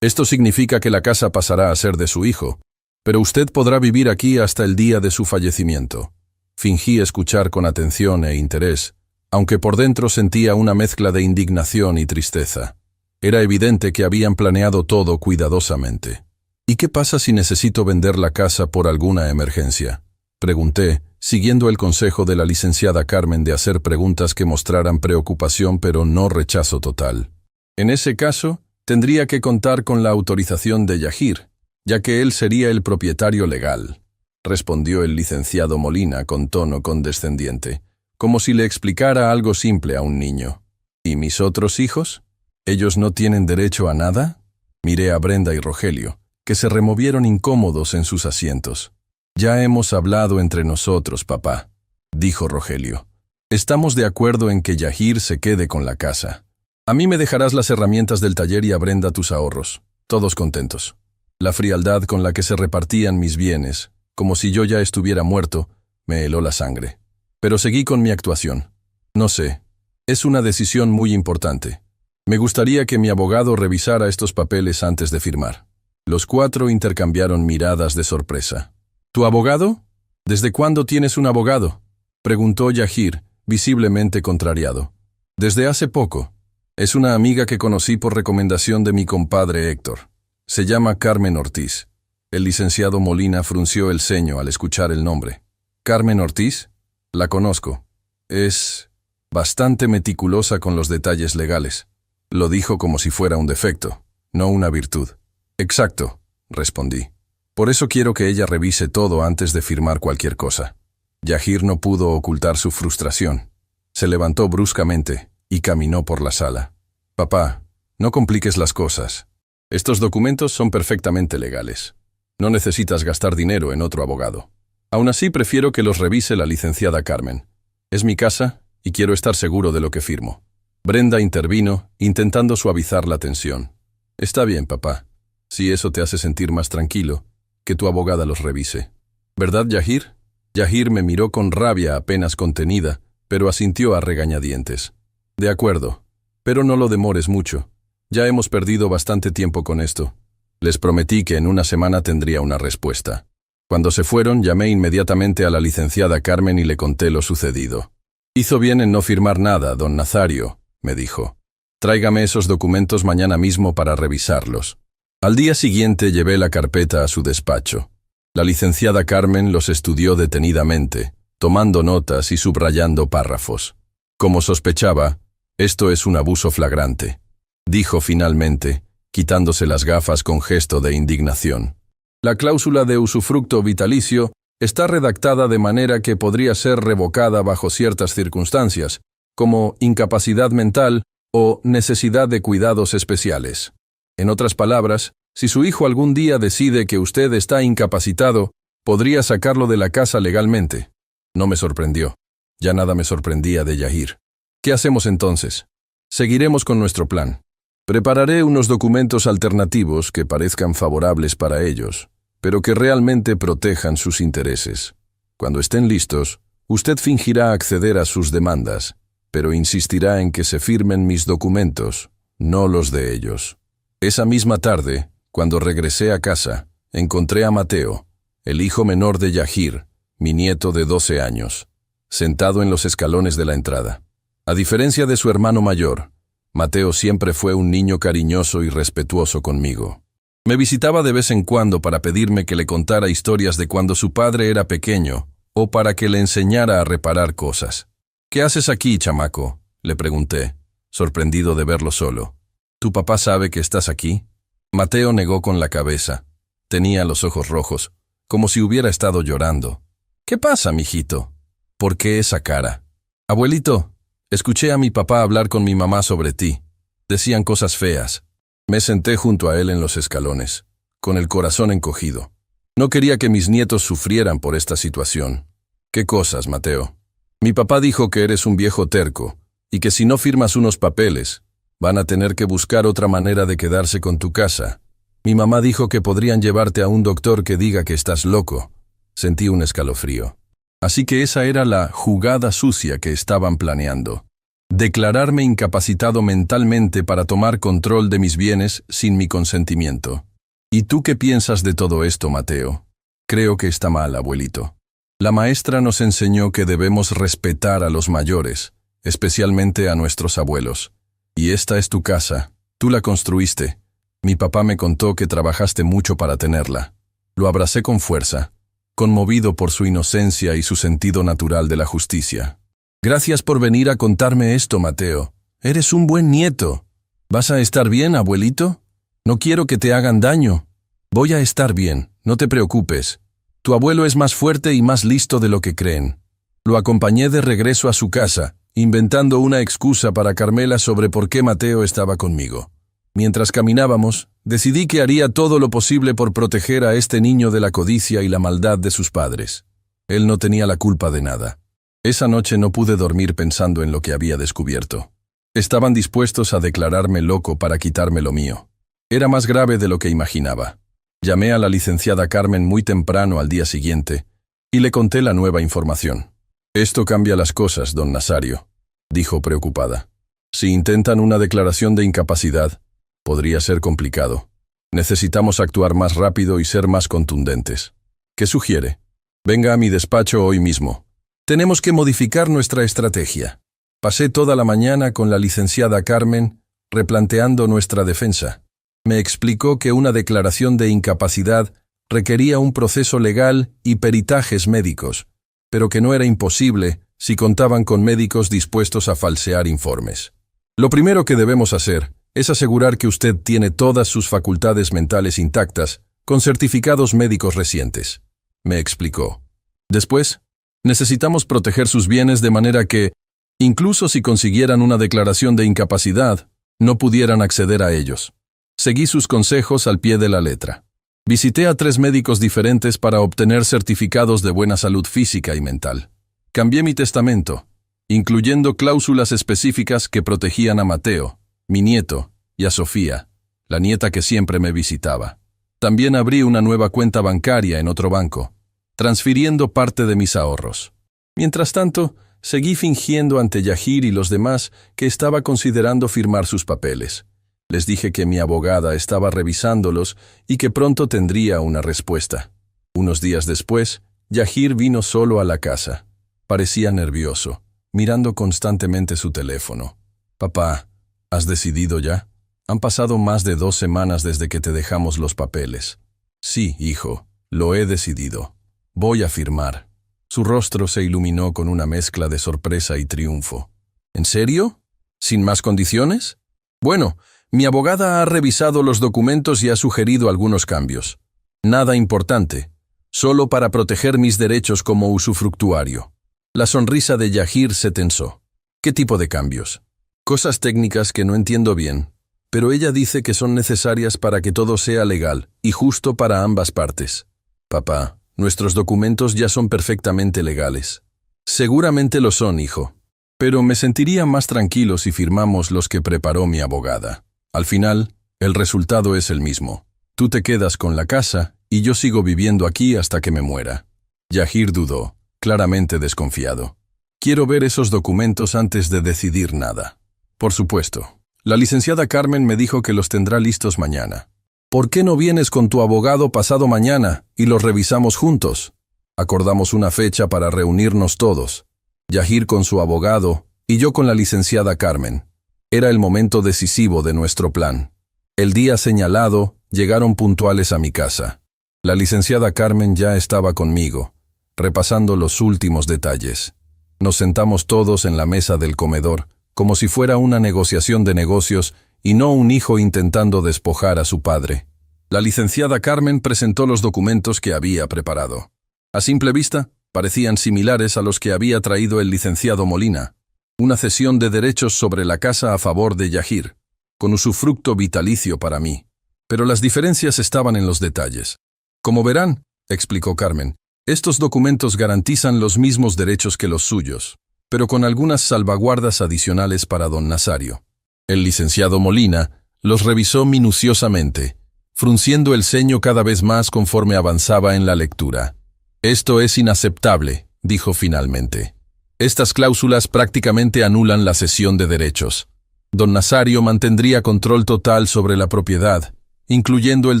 Esto significa que la casa pasará a ser de su hijo, pero usted podrá vivir aquí hasta el día de su fallecimiento». Fingí escuchar con atención e interés, aunque por dentro sentía una mezcla de indignación y tristeza. Era evidente que habían planeado todo cuidadosamente. «¿Y qué pasa si necesito vender la casa por alguna emergencia?», pregunté, siguiendo el consejo de la licenciada Carmen de hacer preguntas que mostraran preocupación pero no rechazo total. «En ese caso, tendría que contar con la autorización de Yahir, ya que él sería el propietario legal», respondió el licenciado Molina con tono condescendiente, como si le explicara algo simple a un niño. «¿Y mis otros hijos? ¿Ellos no tienen derecho a nada?». Miré a Brenda y Rogelio, que se removieron incómodos en sus asientos. «Ya hemos hablado entre nosotros, papá», dijo Rogelio. «Estamos de acuerdo en que Yahir se quede con la casa. A mí me dejarás las herramientas del taller y a Brenda tus ahorros». Todos contentos. La frialdad con la que se repartían mis bienes, como si yo ya estuviera muerto, me heló la sangre. Pero seguí con mi actuación. «No sé. Es una decisión muy importante. Me gustaría que mi abogado revisara estos papeles antes de firmar». Los 4 intercambiaron miradas de sorpresa. «¿Tu abogado? ¿Desde cuándo tienes un abogado?», preguntó Yahir, visiblemente contrariado. «Desde hace poco. Es una amiga que conocí por recomendación de mi compadre Héctor. Se llama Carmen Ortiz». El licenciado Molina frunció el ceño al escuchar el nombre. «¿Carmen Ortiz? La conozco. Es bastante meticulosa con los detalles legales». Lo dijo como si fuera un defecto, no una virtud. «Exacto», respondí. «Por eso quiero que ella revise todo antes de firmar cualquier cosa». Yahir no pudo ocultar su frustración. Se levantó bruscamente y caminó por la sala. «Papá, no compliques las cosas. Estos documentos son perfectamente legales. No necesitas gastar dinero en otro abogado. Aún así prefiero que los revise la licenciada Carmen. Es mi casa y quiero estar seguro de lo que firmo». Brenda intervino, intentando suavizar la tensión. «Está bien, papá. Si eso te hace sentir más tranquilo, que tu abogada los revise». «¿Verdad, Yahir?». Yahir me miró con rabia apenas contenida, pero asintió a regañadientes. «De acuerdo, pero no lo demores mucho. Ya hemos perdido bastante tiempo con esto». Les prometí que en una semana tendría una respuesta. Cuando se fueron, llamé inmediatamente a la licenciada Carmen y le conté lo sucedido. «Hizo bien en no firmar nada, don Nazario», me dijo. «Tráigame esos documentos mañana mismo para revisarlos». Al día siguiente llevé la carpeta a su despacho. La licenciada Carmen los estudió detenidamente, tomando notas y subrayando párrafos. «Como sospechaba, esto es un abuso flagrante», dijo finalmente, quitándose las gafas con gesto de indignación. «La cláusula de usufructo vitalicio está redactada de manera que podría ser revocada bajo ciertas circunstancias, como incapacidad mental o necesidad de cuidados especiales. En otras palabras, si su hijo algún día decide que usted está incapacitado, podría sacarlo de la casa legalmente». No me sorprendió. Ya nada me sorprendía de Yahir. «¿Qué hacemos entonces?». Seguiremos con nuestro plan. Prepararé unos documentos alternativos que parezcan favorables para ellos, pero que realmente protejan sus intereses. Cuando estén listos, usted fingirá acceder a sus demandas, pero insistirá en que se firmen mis documentos, no los de ellos. Esa misma tarde, cuando regresé a casa, encontré a Mateo, el hijo menor de Yahir, mi nieto de 12 años, sentado en los escalones de la entrada. A diferencia de su hermano mayor, Mateo siempre fue un niño cariñoso y respetuoso conmigo. Me visitaba de vez en cuando para pedirme que le contara historias de cuando su padre era pequeño o para que le enseñara a reparar cosas. «¿Qué haces aquí, chamaco?», le pregunté, sorprendido de verlo solo. «¿Tu papá sabe que estás aquí?». Mateo negó con la cabeza. Tenía los ojos rojos, como si hubiera estado llorando. «¿Qué pasa, mijito? ¿Por qué esa cara?». «Abuelito, escuché a mi papá hablar con mi mamá sobre ti. Decían cosas feas». Me senté junto a él en los escalones, con el corazón encogido. No quería que mis nietos sufrieran por esta situación. «¿Qué cosas, Mateo?». «Mi papá dijo que eres un viejo terco, y que si no firmas unos papeles, van a tener que buscar otra manera de quedarse con tu casa. Mi mamá dijo que podrían llevarte a un doctor que diga que estás loco». Sentí un escalofrío. Así que esa era la jugada sucia que estaban planeando. Declararme incapacitado mentalmente para tomar control de mis bienes sin mi consentimiento. ¿Y tú qué piensas de todo esto, Mateo? Creo que está mal, abuelito. La maestra nos enseñó que debemos respetar a los mayores, especialmente a nuestros abuelos. Y esta es tu casa, tú la construiste. Mi papá me contó que trabajaste mucho para tenerla. Lo abracé con fuerza, conmovido por su inocencia y su sentido natural de la justicia. «Gracias por venir a contarme esto, Mateo. Eres un buen nieto. ¿Vas a estar bien, abuelito? No quiero que te hagan daño». «Voy a estar bien, no te preocupes. Tu abuelo es más fuerte y más listo de lo que creen». Lo acompañé de regreso a su casa, inventando una excusa para Carmela sobre por qué Mateo estaba conmigo. Mientras caminábamos, decidí que haría todo lo posible por proteger a este niño de la codicia y la maldad de sus padres. Él no tenía la culpa de nada. Esa noche no pude dormir pensando en lo que había descubierto. Estaban dispuestos a declararme loco para quitarme lo mío. Era más grave de lo que imaginaba. Llamé a la licenciada Carmen muy temprano al día siguiente y le conté la nueva información. «Esto cambia las cosas, don Nazario», dijo preocupada. «Si intentan una declaración de incapacidad, podría ser complicado. Necesitamos actuar más rápido y ser más contundentes. ¿Qué sugiere? Venga a mi despacho hoy mismo. Tenemos que modificar nuestra estrategia». Pasé toda la mañana con la licenciada Carmen replanteando nuestra defensa. Me explicó que una declaración de incapacidad requería un proceso legal y peritajes médicos, pero que no era imposible si contaban con médicos dispuestos a falsear informes. «Lo primero que debemos hacer es asegurar que usted tiene todas sus facultades mentales intactas con certificados médicos recientes», me explicó. «Después, necesitamos proteger sus bienes de manera que, incluso si consiguieran una declaración de incapacidad, no pudieran acceder a ellos». Seguí sus consejos al pie de la letra. Visité a 3 médicos diferentes para obtener certificados de buena salud física y mental. Cambié mi testamento, incluyendo cláusulas específicas que protegían a Mateo, mi nieto, y a Sofía, la nieta que siempre me visitaba. También abrí una nueva cuenta bancaria en otro banco, transfiriendo parte de mis ahorros. Mientras tanto, seguí fingiendo ante Yahir y los demás que estaba considerando firmar sus papeles. Les dije que mi abogada estaba revisándolos y que pronto tendría una respuesta. Unos días después, Yahir vino solo a la casa. Parecía nervioso, mirando constantemente su teléfono. «Papá, ¿has decidido ya? Han pasado más de 2 semanas desde que te dejamos los papeles». «Sí, hijo, lo he decidido. Voy a firmar». Su rostro se iluminó con una mezcla de sorpresa y triunfo. «¿En serio? ¿Sin más condiciones?» «Bueno, mi abogada ha revisado los documentos y ha sugerido algunos cambios. Nada importante, solo para proteger mis derechos como usufructuario». La sonrisa de Yahir se tensó. «¿Qué tipo de cambios?» «Cosas técnicas que no entiendo bien, pero ella dice que son necesarias para que todo sea legal y justo para ambas partes». «Papá, nuestros documentos ya son perfectamente legales». «Seguramente lo son, hijo. Pero me sentiría más tranquilo si firmamos los que preparó mi abogada. Al final, el resultado es el mismo. Tú te quedas con la casa y yo sigo viviendo aquí hasta que me muera. Yahir dudó, claramente desconfiado. Quiero ver esos documentos antes de decidir nada. Por supuesto. La licenciada Carmen me dijo que los tendrá listos mañana. ¿Por qué no vienes con tu abogado pasado mañana y los revisamos juntos? Acordamos una fecha para reunirnos todos. Yahir con su abogado y yo con la licenciada Carmen. Era el momento decisivo de nuestro plan. El día señalado, llegaron puntuales a mi casa. La licenciada Carmen ya estaba conmigo, repasando los últimos detalles. Nos sentamos todos en la mesa del comedor, como si fuera una negociación de negocios y no un hijo intentando despojar a su padre. La licenciada Carmen presentó los documentos que había preparado. A simple vista, parecían similares a los que había traído el licenciado Molina. Una cesión de derechos sobre la casa a favor de Yahir, con usufructo vitalicio para mí. Pero las diferencias estaban en los detalles. Como verán, explicó Carmen, estos documentos garantizan los mismos derechos que los suyos, pero con algunas salvaguardas adicionales para don Nazario. El licenciado Molina los revisó minuciosamente, frunciendo el ceño cada vez más conforme avanzaba en la lectura. Esto es inaceptable, dijo finalmente. Estas cláusulas prácticamente anulan la cesión de derechos. Don Nazario mantendría control total sobre la propiedad, incluyendo el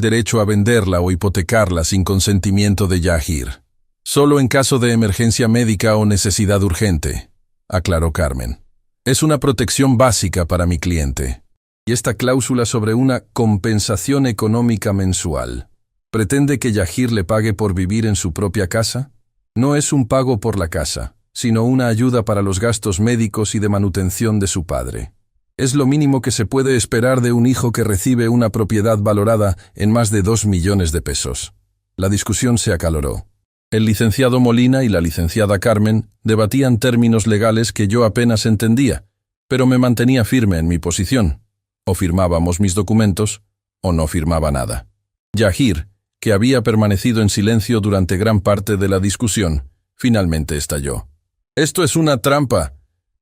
derecho a venderla o hipotecarla sin consentimiento de Yahir. Solo en caso de emergencia médica o necesidad urgente, aclaró Carmen. Es una protección básica para mi cliente. Y esta cláusula sobre una compensación económica mensual, ¿pretende que Yahir le pague por vivir en su propia casa? No es un pago por la casa, sino una ayuda para los gastos médicos y de manutención de su padre. Es lo mínimo que se puede esperar de un hijo que recibe una propiedad valorada en más de 2 millones de pesos. La discusión se acaloró. El licenciado Molina y la licenciada Carmen debatían términos legales que yo apenas entendía, pero me mantenía firme en mi posición. O firmábamos mis documentos, o no firmaba nada. Yahir, que había permanecido en silencio durante gran parte de la discusión, finalmente estalló. «Esto es una trampa.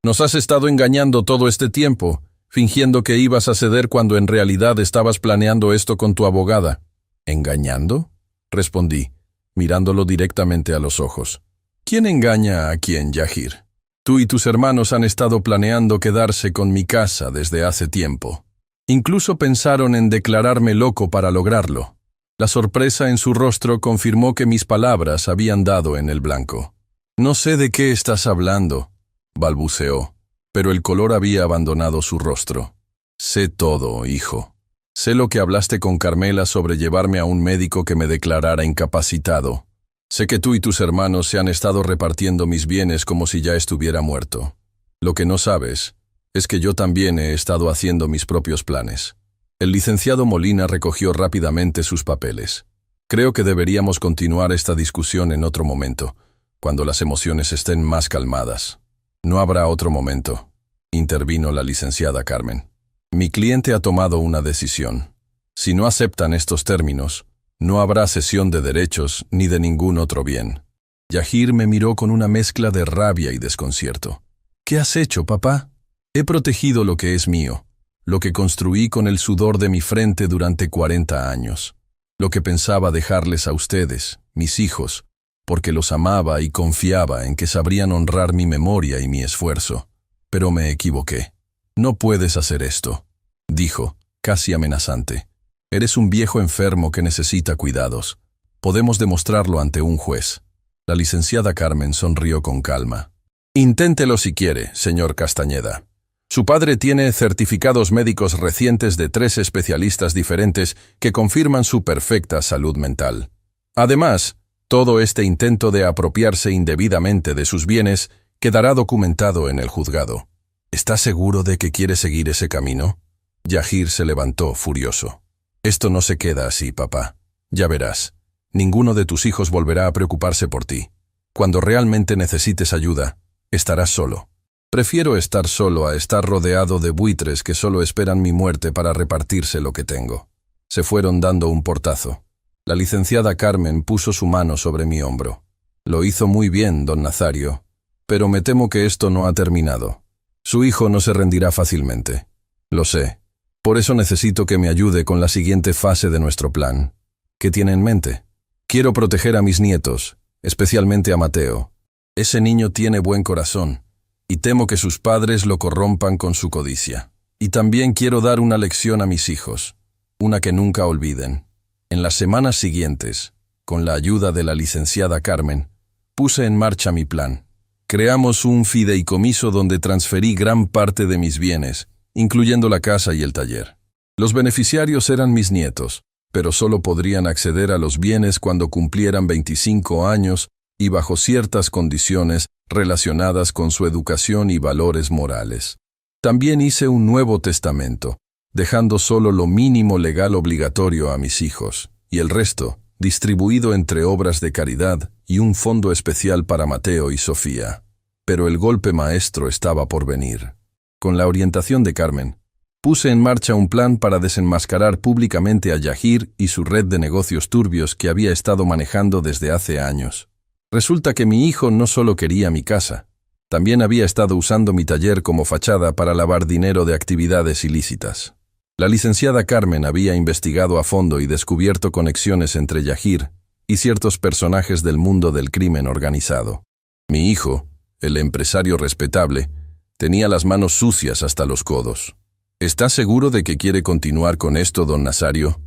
Nos has estado engañando todo este tiempo, fingiendo que ibas a ceder cuando en realidad estabas planeando esto con tu abogada». «¿Engañando?», respondí, mirándolo directamente a los ojos. ¿Quién engaña a quién, Yahir? Tú y tus hermanos han estado planeando quedarse con mi casa desde hace tiempo. Incluso pensaron en declararme loco para lograrlo. La sorpresa en su rostro confirmó que mis palabras habían dado en el blanco. «No sé de qué estás hablando», balbuceó, pero el color había abandonado su rostro. «Sé todo, hijo. Sé lo que hablaste con Carmela sobre llevarme a un médico que me declarara incapacitado. Sé que tú y tus hermanos se han estado repartiendo mis bienes como si ya estuviera muerto. Lo que no sabes es que yo también he estado haciendo mis propios planes». El licenciado Molina recogió rápidamente sus papeles. «Creo que deberíamos continuar esta discusión en otro momento, cuando las emociones estén más calmadas». «No habrá otro momento», intervino la licenciada Carmen. «Mi cliente ha tomado una decisión. Si no aceptan estos términos, no habrá cesión de derechos ni de ningún otro bien». Yahir me miró con una mezcla de rabia y desconcierto. «¿Qué has hecho, papá?» «He protegido lo que es mío, lo que construí con el sudor de mi frente durante 40 años, lo que pensaba dejarles a ustedes, mis hijos, porque los amaba y confiaba en que sabrían honrar mi memoria y mi esfuerzo. Pero me equivoqué. No puedes hacer esto», dijo, casi amenazante. «Eres un viejo enfermo que necesita cuidados. Podemos demostrarlo ante un juez». La licenciada Carmen sonrió con calma. «Inténtelo si quiere, señor Castañeda. Su padre tiene certificados médicos recientes de 3 especialistas diferentes que confirman su perfecta salud mental. Además, todo este intento de apropiarse indebidamente de sus bienes quedará documentado en el juzgado. ¿Está seguro de que quiere seguir ese camino?» Yahir se levantó furioso. «Esto no se queda así, papá. Ya verás. Ninguno de tus hijos volverá a preocuparse por ti. Cuando realmente necesites ayuda, estarás solo. Prefiero estar solo a estar rodeado de buitres que solo esperan mi muerte para repartirse lo que tengo». Se fueron dando un portazo. La licenciada Carmen puso su mano sobre mi hombro. «Lo hizo muy bien, don Nazario, pero me temo que esto no ha terminado. Su hijo no se rendirá fácilmente. Lo sé. Por eso necesito que me ayude con la siguiente fase de nuestro plan. ¿Qué tiene en mente? Quiero proteger a mis nietos, especialmente a Mateo. Ese niño tiene buen corazón, y temo que sus padres lo corrompan con su codicia. Y también quiero dar una lección a mis hijos, una que nunca olviden. En las semanas siguientes, con la ayuda de la licenciada Carmen, puse en marcha mi plan. Creamos un fideicomiso donde transferí gran parte de mis bienes, incluyendo la casa y el taller. Los beneficiarios eran mis nietos, pero solo podrían acceder a los bienes cuando cumplieran 25 años y bajo ciertas condiciones relacionadas con su educación y valores morales. También hice un nuevo testamento, dejando solo lo mínimo legal obligatorio a mis hijos, y el resto distribuido entre obras de caridad y un fondo especial para Mateo y Sofía. Pero el golpe maestro estaba por venir. Con la orientación de Carmen, puse en marcha un plan para desenmascarar públicamente a Yahir y su red de negocios turbios que había estado manejando desde hace años. Resulta que mi hijo no solo quería mi casa, también había estado usando mi taller como fachada para lavar dinero de actividades ilícitas. La licenciada Carmen había investigado a fondo y descubierto conexiones entre Yahir y ciertos personajes del mundo del crimen organizado. Mi hijo, el empresario respetable, tenía las manos sucias hasta los codos. ¿Está seguro de que quiere continuar con esto, don Nazario?,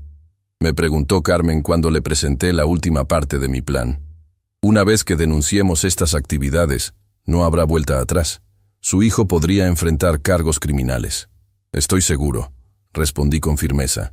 me preguntó Carmen cuando le presenté la última parte de mi plan. Una vez que denunciemos estas actividades, no habrá vuelta atrás. Su hijo podría enfrentar cargos criminales. Estoy seguro, respondí con firmeza.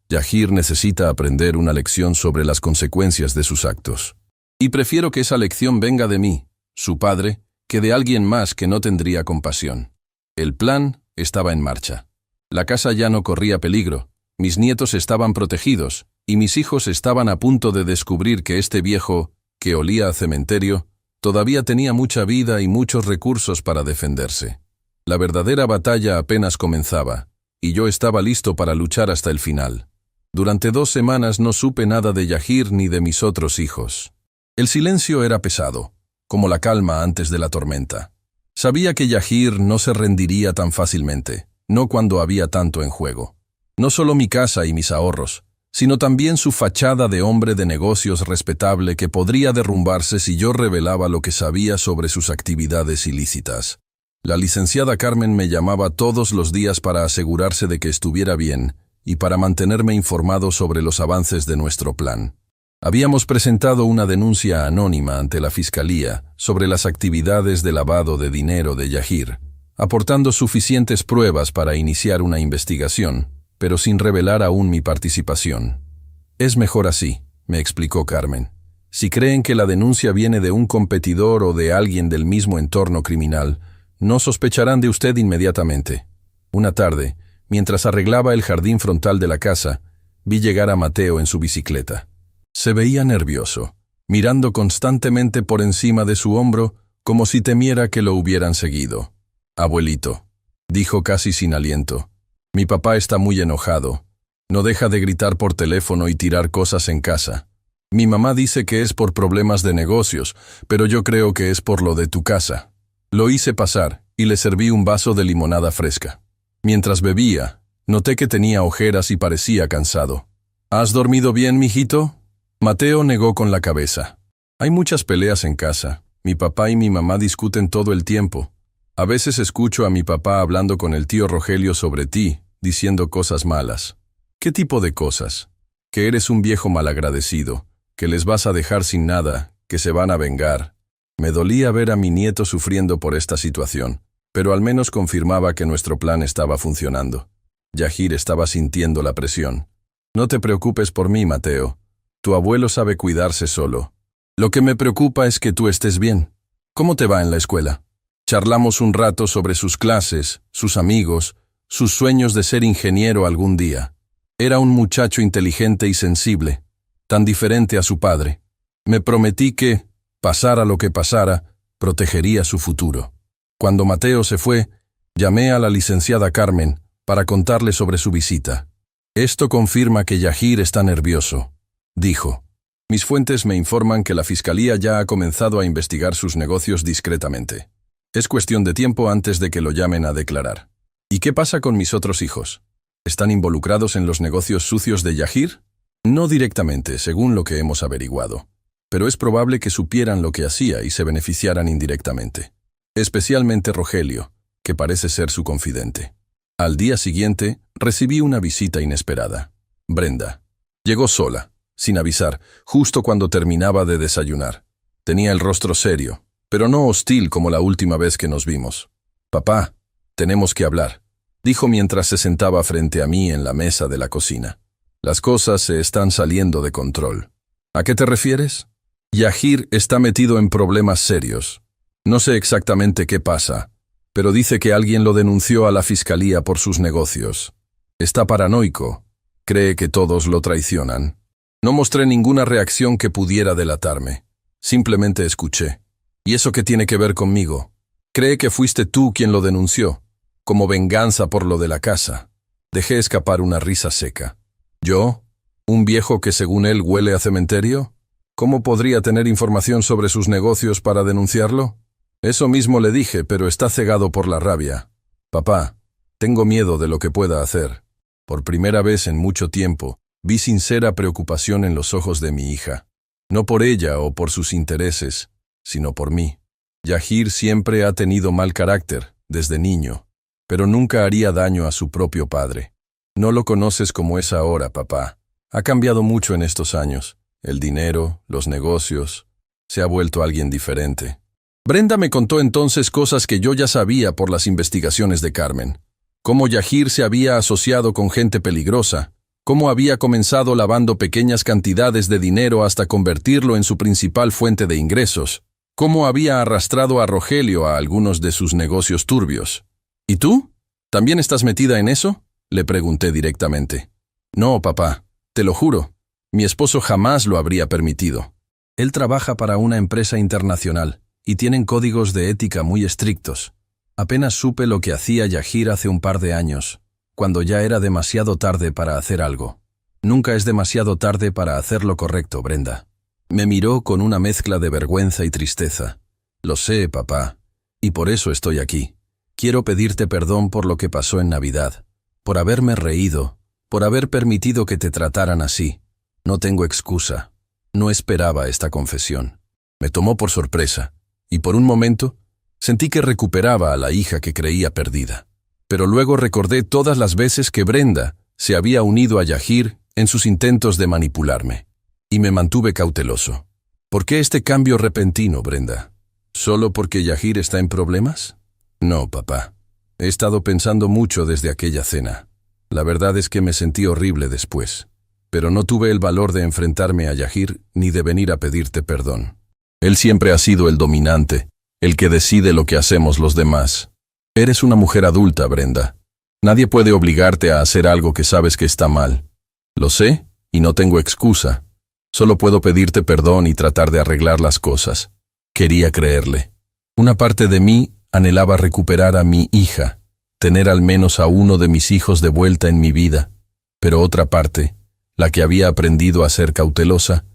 Yahir necesita aprender una lección sobre las consecuencias de sus actos. Y prefiero que esa lección venga de mí, su padre, que de alguien más que no tendría compasión. El plan estaba en marcha. La casa ya no corría peligro, mis nietos estaban protegidos, y mis hijos estaban a punto de descubrir que este viejo, que olía a cementerio, todavía tenía mucha vida y muchos recursos para defenderse. La verdadera batalla apenas comenzaba, y yo estaba listo para luchar hasta el final. Durante 2 semanas no supe nada de Yahir ni de mis otros hijos. El silencio era pesado, como la calma antes de la tormenta. Sabía que Yahir no se rendiría tan fácilmente, no cuando había tanto en juego. No solo mi casa y mis ahorros, sino también su fachada de hombre de negocios respetable que podría derrumbarse si yo revelaba lo que sabía sobre sus actividades ilícitas. La licenciada Carmen me llamaba todos los días para asegurarse de que estuviera bien y para mantenerme informado sobre los avances de nuestro plan. Habíamos presentado una denuncia anónima ante la Fiscalía sobre las actividades de lavado de dinero de Yahir, aportando suficientes pruebas para iniciar una investigación, pero sin revelar aún mi participación. Es mejor así, me explicó Carmen. Si creen que la denuncia viene de un competidor o de alguien del mismo entorno criminal, no sospecharán de usted inmediatamente. Una tarde, mientras arreglaba el jardín frontal de la casa, vi llegar a Mateo en su bicicleta. Se veía nervioso, mirando constantemente por encima de su hombro, como si temiera que lo hubieran seguido. «Abuelito», dijo casi sin aliento, «mi papá está muy enojado. No deja de gritar por teléfono y tirar cosas en casa. Mi mamá dice que es por problemas de negocios, pero yo creo que es por lo de tu casa». Lo hice pasar y le serví un vaso de limonada fresca. Mientras bebía, noté que tenía ojeras y parecía cansado. «¿Has dormido bien, mijito?». Mateo negó con la cabeza. «Hay muchas peleas en casa. Mi papá y mi mamá discuten todo el tiempo. A veces escucho a mi papá hablando con el tío Rogelio sobre ti, diciendo cosas malas». «¿Qué tipo de cosas?». «Que eres un viejo malagradecido, que les vas a dejar sin nada, que se van a vengar». Me dolía ver a mi nieto sufriendo por esta situación, pero al menos confirmaba que nuestro plan estaba funcionando. Yahir estaba sintiendo la presión. «No te preocupes por mí, Mateo. Tu abuelo sabe cuidarse solo. Lo que me preocupa es que tú estés bien. ¿Cómo te va en la escuela?». Charlamos un rato sobre sus clases, sus amigos, sus sueños de ser ingeniero algún día. Era un muchacho inteligente y sensible, tan diferente a su padre. Me prometí que, pasara lo que pasara, protegería su futuro. Cuando Mateo se fue, llamé a la licenciada Carmen para contarle sobre su visita. «Esto confirma que Yahir está nervioso», dijo. «Mis fuentes me informan que la Fiscalía ya ha comenzado a investigar sus negocios discretamente. Es cuestión de tiempo antes de que lo llamen a declarar. ¿Y qué pasa con mis otros hijos? ¿Están involucrados en los negocios sucios de Yahir? No directamente, según lo que hemos averiguado. Pero es probable que supieran lo que hacía y se beneficiaran indirectamente. Especialmente Rogelio, que parece ser su confidente. Al día siguiente, recibí una visita inesperada. Brenda. Llegó sola, sin avisar, justo cuando terminaba de desayunar. Tenía el rostro serio, pero no hostil como la última vez que nos vimos. «Papá, tenemos que hablar», dijo mientras se sentaba frente a mí en la mesa de la cocina. «Las cosas se están saliendo de control». «¿A qué te refieres?» «Yahir está metido en problemas serios. No sé exactamente qué pasa, pero dice que alguien lo denunció a la fiscalía por sus negocios. Está paranoico. Cree que todos lo traicionan». No mostré ninguna reacción que pudiera delatarme. Simplemente escuché. «¿Y eso qué tiene que ver conmigo? Cree que fuiste tú quien lo denunció, como venganza por lo de la casa». Dejé escapar una risa seca. ¿Yo? ¿Un viejo que según él huele a cementerio? ¿Cómo podría tener información sobre sus negocios para denunciarlo? Eso mismo le dije, pero está cegado por la rabia. «Papá, tengo miedo de lo que pueda hacer». Por primera vez en mucho tiempo, vi sincera preocupación en los ojos de mi hija. No por ella o por sus intereses, sino por mí. Yahir siempre ha tenido mal carácter, desde niño, pero nunca haría daño a su propio padre. No lo conoces como es ahora, papá. Ha cambiado mucho en estos años. El dinero, los negocios. Se ha vuelto alguien diferente. Brenda me contó entonces cosas que yo ya sabía por las investigaciones de Carmen. Cómo Yahir se había asociado con gente peligrosa, cómo había comenzado lavando pequeñas cantidades de dinero hasta convertirlo en su principal fuente de ingresos, cómo había arrastrado a Rogelio a algunos de sus negocios turbios. ¿Y tú? ¿También estás metida en eso?, le pregunté directamente. No, papá, te lo juro. Mi esposo jamás lo habría permitido. Él trabaja para una empresa internacional y tienen códigos de ética muy estrictos. Apenas supe lo que hacía Yahir hace un par de años, cuando ya era demasiado tarde para hacer algo. Nunca es demasiado tarde para hacer lo correcto, Brenda. Me miró con una mezcla de vergüenza y tristeza. Lo sé, papá, y por eso estoy aquí. Quiero pedirte perdón por lo que pasó en Navidad, por haberme reído, por haber permitido que te trataran así. No tengo excusa. No esperaba esta confesión. Me tomó por sorpresa, y por un momento sentí que recuperaba a la hija que creía perdida. Pero luego recordé todas las veces que Brenda se había unido a Yahir en sus intentos de manipularme, y me mantuve cauteloso. ¿Por qué este cambio repentino, Brenda? ¿Solo porque Yahir está en problemas? No, papá. He estado pensando mucho desde aquella cena. La verdad es que me sentí horrible después, pero no tuve el valor de enfrentarme a Yahir ni de venir a pedirte perdón. Él siempre ha sido el dominante, el que decide lo que hacemos los demás. Eres una mujer adulta, Brenda. Nadie puede obligarte a hacer algo que sabes que está mal. Lo sé, y no tengo excusa. Solo puedo pedirte perdón y tratar de arreglar las cosas. Quería creerle. Una parte de mí anhelaba recuperar a mi hija, tener al menos a uno de mis hijos de vuelta en mi vida. Pero otra parte, la que había aprendido a ser cautelosa,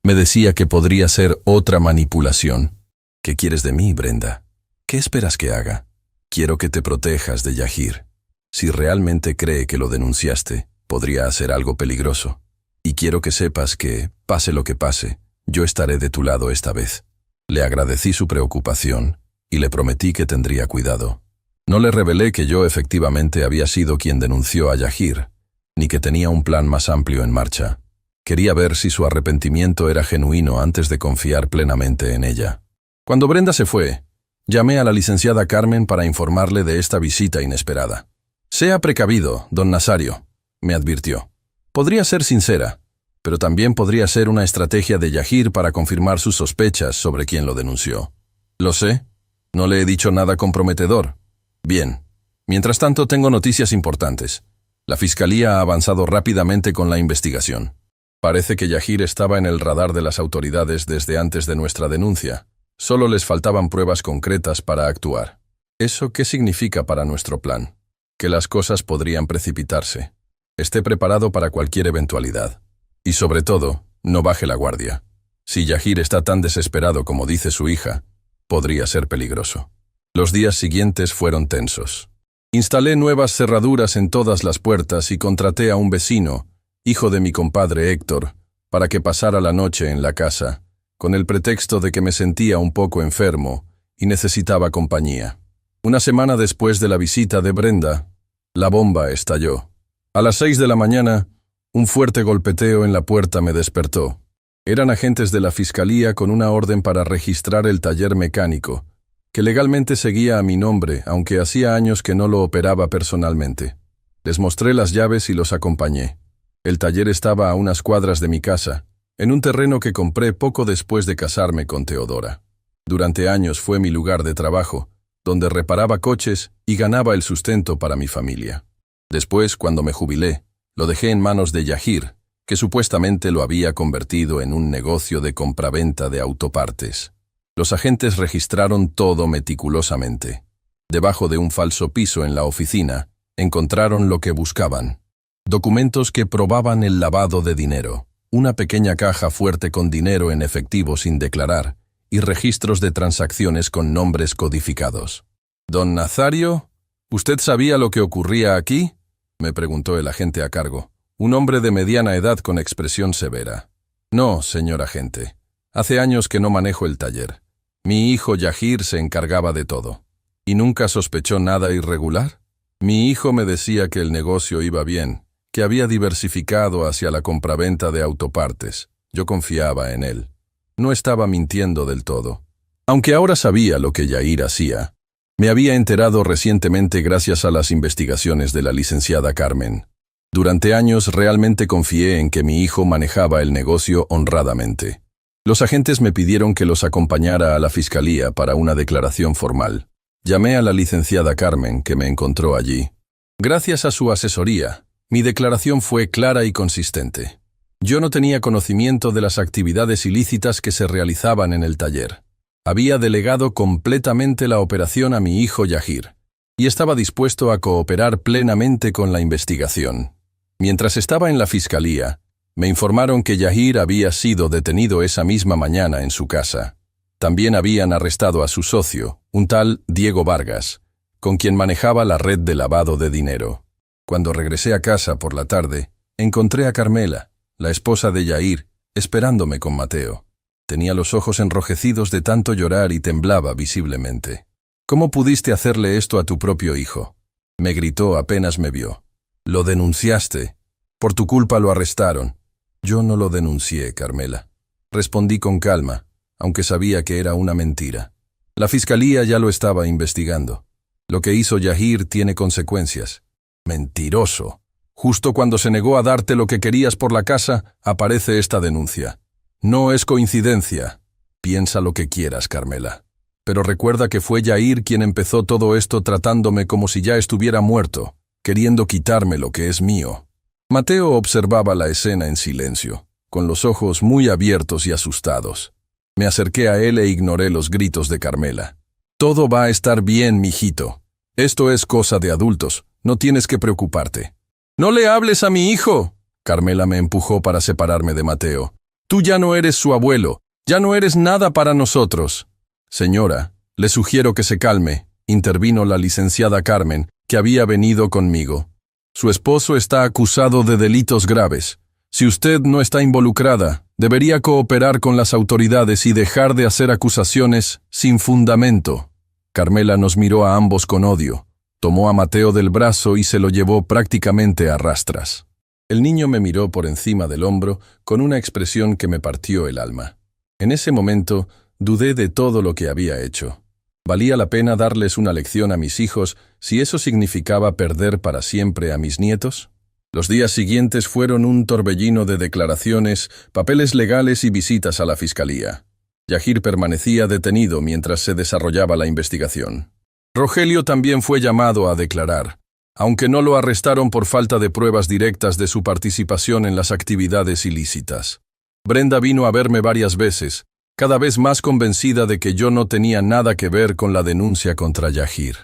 me decía que podría ser otra manipulación. ¿Qué quieres de mí, Brenda? ¿Qué esperas que haga? Quiero que te protejas de Yahir. Si realmente cree que lo denunciaste, podría hacer algo peligroso. Y quiero que sepas que, pase lo que pase, yo estaré de tu lado esta vez. Le agradecí su preocupación y le prometí que tendría cuidado. No le revelé que yo efectivamente había sido quien denunció a Yahir, ni que tenía un plan más amplio en marcha. Quería ver si su arrepentimiento era genuino antes de confiar plenamente en ella. Cuando Brenda se fue, llamé a la licenciada Carmen para informarle de esta visita inesperada. «Sea precavido, don Nazario», me advirtió. Podría ser sincera, pero también podría ser una estrategia de Yahir para confirmar sus sospechas sobre quién lo denunció. «Lo sé. No le he dicho nada comprometedor». «Bien. Mientras tanto, tengo noticias importantes. La Fiscalía ha avanzado rápidamente con la investigación. Parece que Yahir estaba en el radar de las autoridades desde antes de nuestra denuncia. Solo les faltaban pruebas concretas para actuar. ¿Eso qué significa para nuestro plan? Que las cosas podrían precipitarse. Esté preparado para cualquier eventualidad. Y sobre todo, no baje la guardia. Si Yahir está tan desesperado como dice su hija, podría ser peligroso». Los días siguientes fueron tensos. Instalé nuevas cerraduras en todas las puertas y contraté a un vecino, hijo de mi compadre Héctor, para que pasara la noche en la casa, con el pretexto de que me sentía un poco enfermo y necesitaba compañía. Una semana después de la visita de Brenda, la bomba estalló. A las 6 de la mañana, un fuerte golpeteo en la puerta me despertó. Eran agentes de la fiscalía con una orden para registrar el taller mecánico, que legalmente seguía a mi nombre, aunque hacía años que no lo operaba personalmente. Les mostré las llaves y los acompañé. El taller estaba a unas cuadras de mi casa, en un terreno que compré poco después de casarme con Teodora. Durante años fue mi lugar de trabajo, donde reparaba coches y ganaba el sustento para mi familia. Después, cuando me jubilé, lo dejé en manos de Yahir, que supuestamente lo había convertido en un negocio de compraventa de autopartes. Los agentes registraron todo meticulosamente. Debajo de un falso piso en la oficina, encontraron lo que buscaban. Documentos que probaban el lavado de dinero, una pequeña caja fuerte con dinero en efectivo sin declarar, y registros de transacciones con nombres codificados. «Don Nazario, ¿usted sabía lo que ocurría aquí?», me preguntó el agente a cargo, un hombre de mediana edad con expresión severa. «No, señor agente. Hace años que no manejo el taller. Mi hijo Yahir se encargaba de todo. ¿Y nunca sospechó nada irregular? Mi hijo me decía que el negocio iba bien, que había diversificado hacia la compraventa de autopartes. Yo confiaba en él. No estaba mintiendo del todo. Aunque ahora sabía lo que Yahir hacía, me había enterado recientemente gracias a las investigaciones de la licenciada Carmen. Durante años realmente confié en que mi hijo manejaba el negocio honradamente. Los agentes me pidieron que los acompañara a la fiscalía para una declaración formal. Llamé a la licenciada Carmen, que me encontró allí. Gracias a su asesoría, mi declaración fue clara y consistente. Yo no tenía conocimiento de las actividades ilícitas que se realizaban en el taller. Había delegado completamente la operación a mi hijo Yahir, y estaba dispuesto a cooperar plenamente con la investigación. Mientras estaba en la fiscalía, me informaron que Yahir había sido detenido esa misma mañana en su casa. También habían arrestado a su socio, un tal Diego Vargas, con quien manejaba la red de lavado de dinero. Cuando regresé a casa por la tarde, encontré a Carmela, la esposa de Yahir, esperándome con Mateo. Tenía los ojos enrojecidos de tanto llorar y temblaba visiblemente. «¿Cómo pudiste hacerle esto a tu propio hijo?», me gritó apenas me vio. «Lo denunciaste. Por tu culpa lo arrestaron». «Yo no lo denuncié, Carmela», respondí con calma, aunque sabía que era una mentira. La fiscalía ya lo estaba investigando. Lo que hizo Yahir tiene consecuencias. «Mentiroso. Justo cuando se negó a darte lo que querías por la casa, aparece esta denuncia. No es coincidencia. Piensa lo que quieras, Carmela. Pero recuerda que fue Yahir quien empezó todo esto tratándome como si ya estuviera muerto, queriendo quitarme lo que es mío». Mateo observaba la escena en silencio, con los ojos muy abiertos y asustados. Me acerqué a él e ignoré los gritos de Carmela. «Todo va a estar bien, mijito. Esto es cosa de adultos, no tienes que preocuparte». «No le hables a mi hijo», Carmela me empujó para separarme de Mateo. «Tú ya no eres su abuelo, ya no eres nada para nosotros». «Señora, le sugiero que se calme», intervino la licenciada Carmen, que había venido conmigo. «Su esposo está acusado de delitos graves. Si usted no está involucrada, debería cooperar con las autoridades y dejar de hacer acusaciones sin fundamento». Carmela nos miró a ambos con odio. Tomó a Mateo del brazo y se lo llevó prácticamente a rastras. El niño me miró por encima del hombro con una expresión que me partió el alma. En ese momento, dudé de todo lo que había hecho. ¿Valía la pena darles una lección a mis hijos si eso significaba perder para siempre a mis nietos? Los días siguientes fueron un torbellino de declaraciones, papeles legales y visitas a la fiscalía. Yahir permanecía detenido mientras se desarrollaba la investigación. Rogelio también fue llamado a declarar, aunque no lo arrestaron por falta de pruebas directas de su participación en las actividades ilícitas. Brenda vino a verme varias veces, cada vez más convencida de que yo no tenía nada que ver con la denuncia contra Yahir.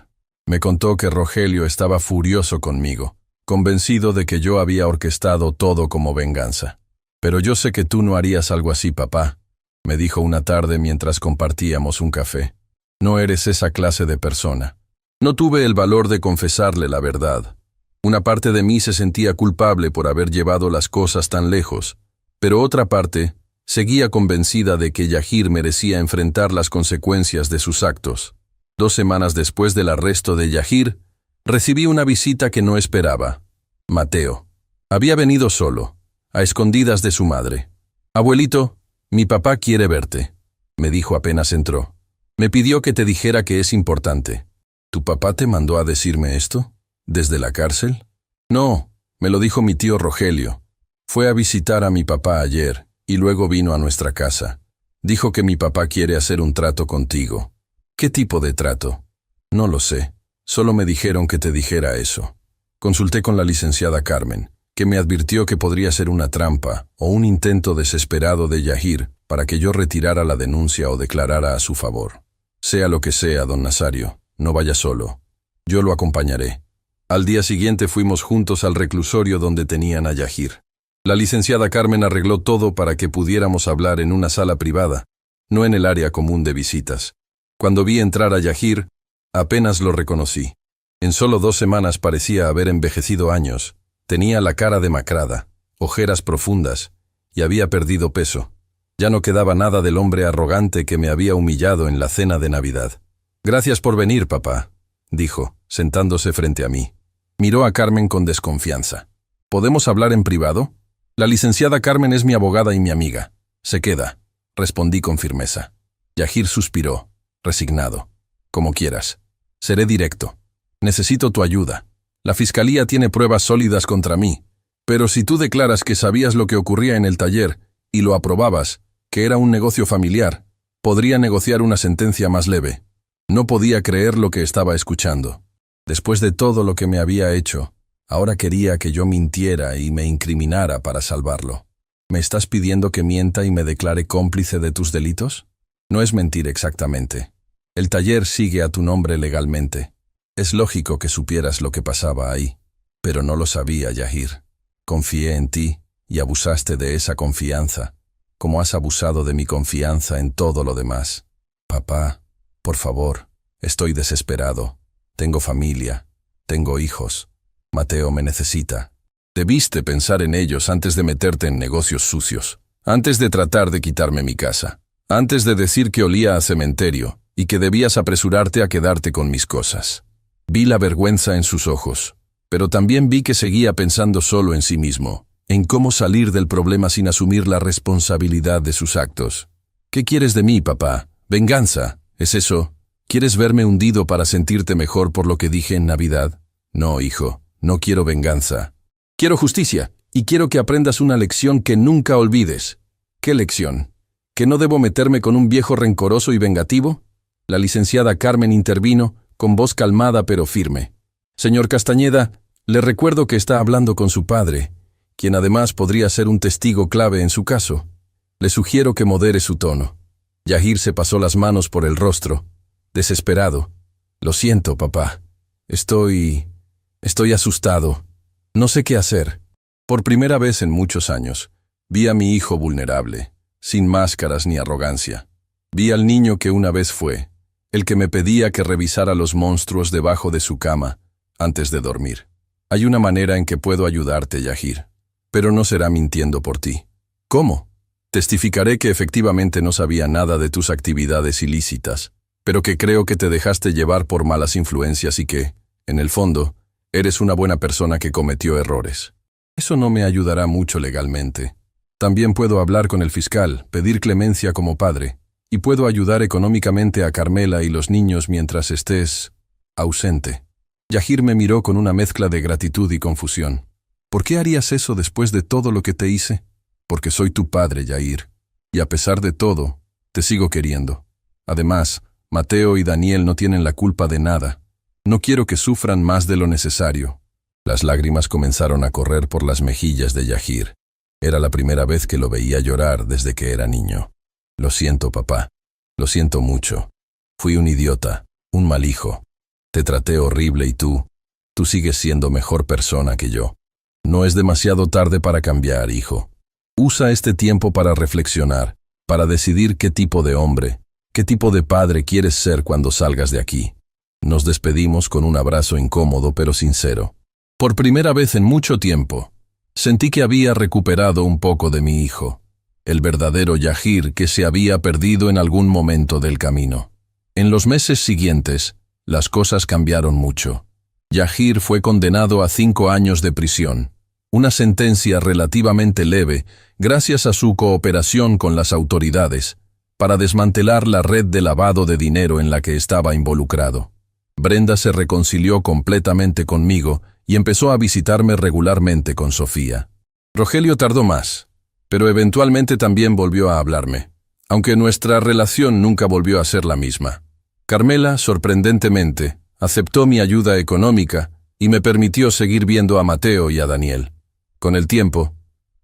Me contó que Rogelio estaba furioso conmigo, convencido de que yo había orquestado todo como venganza. «Pero yo sé que tú no harías algo así, papá», me dijo una tarde mientras compartíamos un café. No eres esa clase de persona. No tuve el valor de confesarle la verdad. Una parte de mí se sentía culpable por haber llevado las cosas tan lejos, pero otra parte seguía convencida de que Yahir merecía enfrentar las consecuencias de sus actos. 2 semanas después del arresto de Yahir, recibí una visita que no esperaba. Mateo. Había venido solo, a escondidas de su madre. «Abuelito, mi papá quiere verte», me dijo apenas entró. Me pidió que te dijera que es importante. ¿Tu papá te mandó a decirme esto? ¿Desde la cárcel? No, me lo dijo mi tío Rogelio. Fue a visitar a mi papá ayer y luego vino a nuestra casa. Dijo que mi papá quiere hacer un trato contigo. ¿Qué tipo de trato? No lo sé. Solo me dijeron que te dijera eso. Consulté con la licenciada Carmen, que me advirtió que podría ser una trampa o un intento desesperado de Yahir para que yo retirara la denuncia o declarara a su favor. Sea lo que sea, don Nazario, no vaya solo. Yo lo acompañaré. Al día siguiente fuimos juntos al reclusorio donde tenían a Yahir. La licenciada Carmen arregló todo para que pudiéramos hablar en una sala privada, no en el área común de visitas. Cuando vi entrar a Yahir, apenas lo reconocí. En solo 2 semanas parecía haber envejecido años. Tenía la cara demacrada, ojeras profundas, y había perdido peso. Ya no quedaba nada del hombre arrogante que me había humillado en la cena de Navidad. «Gracias por venir, papá», dijo, sentándose frente a mí. Miró a Carmen con desconfianza. «¿Podemos hablar en privado?» «La licenciada Carmen es mi abogada y mi amiga. Se queda», respondí con firmeza. Yahir suspiró, resignado. «Como quieras. Seré directo. Necesito tu ayuda. La fiscalía tiene pruebas sólidas contra mí, pero si tú declaras que sabías lo que ocurría en el taller y lo aprobabas, que era un negocio familiar, podría negociar una sentencia más leve». No podía creer lo que estaba escuchando. Después de todo lo que me había hecho, ahora quería que yo mintiera y me incriminara para salvarlo. ¿Me estás pidiendo que mienta y me declare cómplice de tus delitos? No es mentir exactamente. El taller sigue a tu nombre legalmente. Es lógico que supieras lo que pasaba ahí, pero no lo sabía, Yahir. Confié en ti y abusaste de esa confianza, como has abusado de mi confianza en todo lo demás. Papá, por favor, estoy desesperado. Tengo familia, tengo hijos. Mateo me necesita. Debiste pensar en ellos antes de meterte en negocios sucios, antes de tratar de quitarme mi casa, antes de decir que olía a cementerio y que debías apresurarte a quedarte con mis cosas. Vi la vergüenza en sus ojos, pero también vi que seguía pensando solo en sí mismo, en cómo salir del problema sin asumir la responsabilidad de sus actos. ¿Qué quieres de mí, papá? ¿Venganza? ¿Es eso? ¿Quieres verme hundido para sentirte mejor por lo que dije en Navidad? No, hijo, no quiero venganza. Quiero justicia, y quiero que aprendas una lección que nunca olvides. ¿Qué lección? ¿Que no debo meterme con un viejo rencoroso y vengativo? La licenciada Carmen intervino, con voz calmada pero firme. Señor Castañeda, le recuerdo que está hablando con su padre, quien además podría ser un testigo clave en su caso. Le sugiero que modere su tono. Yahir se pasó las manos por el rostro, desesperado. Lo siento, papá. Estoy asustado. No sé qué hacer. Por primera vez en muchos años, vi a mi hijo vulnerable, sin máscaras ni arrogancia. Vi al niño que una vez fue, el que me pedía que revisara los monstruos debajo de su cama antes de dormir. Hay una manera en que puedo ayudarte, Yahir, pero no será mintiendo por ti. ¿Cómo? Testificaré que efectivamente no sabía nada de tus actividades ilícitas, pero que creo que te dejaste llevar por malas influencias y que, en el fondo, eres una buena persona que cometió errores. Eso no me ayudará mucho legalmente. También puedo hablar con el fiscal, pedir clemencia como padre, y puedo ayudar económicamente a Carmela y los niños mientras estés ausente. Yahir me miró con una mezcla de gratitud y confusión. ¿Por qué harías eso después de todo lo que te hice? Porque soy tu padre, Yahir, y a pesar de todo, te sigo queriendo. Además, Mateo y Daniel no tienen la culpa de nada. No quiero que sufran más de lo necesario. Las lágrimas comenzaron a correr por las mejillas de Yahir. Era la primera vez que lo veía llorar desde que era niño. Lo siento, papá. Lo siento mucho. Fui un idiota, un mal hijo. Te traté horrible y tú sigues siendo mejor persona que yo. No es demasiado tarde para cambiar, hijo. Usa este tiempo para reflexionar, para decidir qué tipo de hombre, ¿Qué tipo de padre quieres ser cuando salgas de aquí? Nos despedimos con un abrazo incómodo pero sincero. Por primera vez en mucho tiempo, sentí que había recuperado un poco de mi hijo, el verdadero Yahir que se había perdido en algún momento del camino. En los meses siguientes, las cosas cambiaron mucho. Yahir fue condenado a 5 años de prisión, una sentencia relativamente leve gracias a su cooperación con las autoridades para desmantelar la red de lavado de dinero en la que estaba involucrado. Brenda se reconcilió completamente conmigo y empezó a visitarme regularmente con Sofía. Rogelio tardó más, pero eventualmente también volvió a hablarme, aunque nuestra relación nunca volvió a ser la misma. Carmela, sorprendentemente, aceptó mi ayuda económica y me permitió seguir viendo a Mateo y a Daniel. Con el tiempo,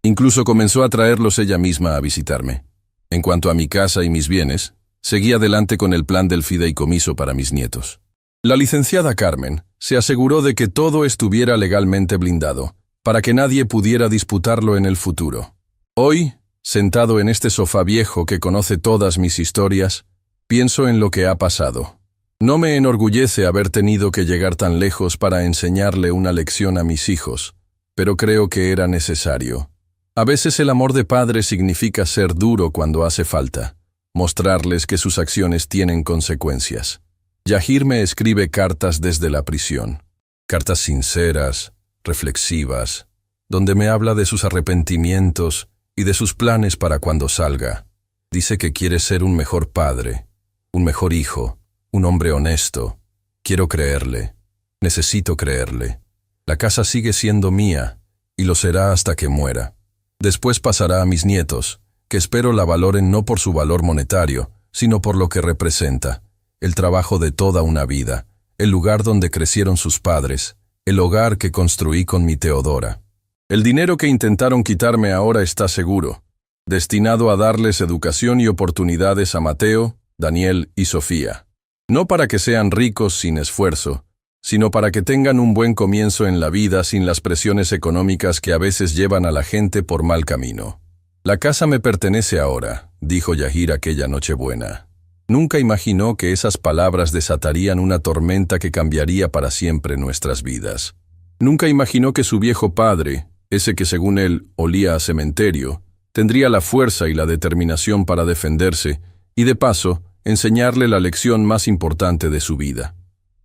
incluso comenzó a traerlos ella misma a visitarme. En cuanto a mi casa y mis bienes, seguí adelante con el plan del fideicomiso para mis nietos. La licenciada Carmen se aseguró de que todo estuviera legalmente blindado, para que nadie pudiera disputarlo en el futuro. Hoy, sentado en este sofá viejo que conoce todas mis historias, pienso en lo que ha pasado. No me enorgullece haber tenido que llegar tan lejos para enseñarle una lección a mis hijos, pero creo que era necesario. A veces el amor de padre significa ser duro cuando hace falta, mostrarles que sus acciones tienen consecuencias. Yahir me escribe cartas desde la prisión, cartas sinceras, reflexivas, donde me habla de sus arrepentimientos y de sus planes para cuando salga. Dice que quiere ser un mejor padre, un mejor hijo, un hombre honesto. Quiero creerle, necesito creerle. La casa sigue siendo mía, y lo será hasta que muera. Después pasará a mis nietos, que espero la valoren no por su valor monetario, sino por lo que representa, el trabajo de toda una vida, el lugar donde crecieron sus padres, el hogar que construí con mi Teodora. El dinero que intentaron quitarme ahora está seguro, destinado a darles educación y oportunidades a Mateo, Daniel y Sofía. No para que sean ricos sin esfuerzo, sino para que tengan un buen comienzo en la vida sin las presiones económicas que a veces llevan a la gente por mal camino. La casa me pertenece ahora, dijo Yahir aquella Nochebuena. Nunca imaginó que esas palabras desatarían una tormenta que cambiaría para siempre nuestras vidas. Nunca imaginó que su viejo padre, ese que según él olía a cementerio, tendría la fuerza y la determinación para defenderse y, de paso, enseñarle la lección más importante de su vida.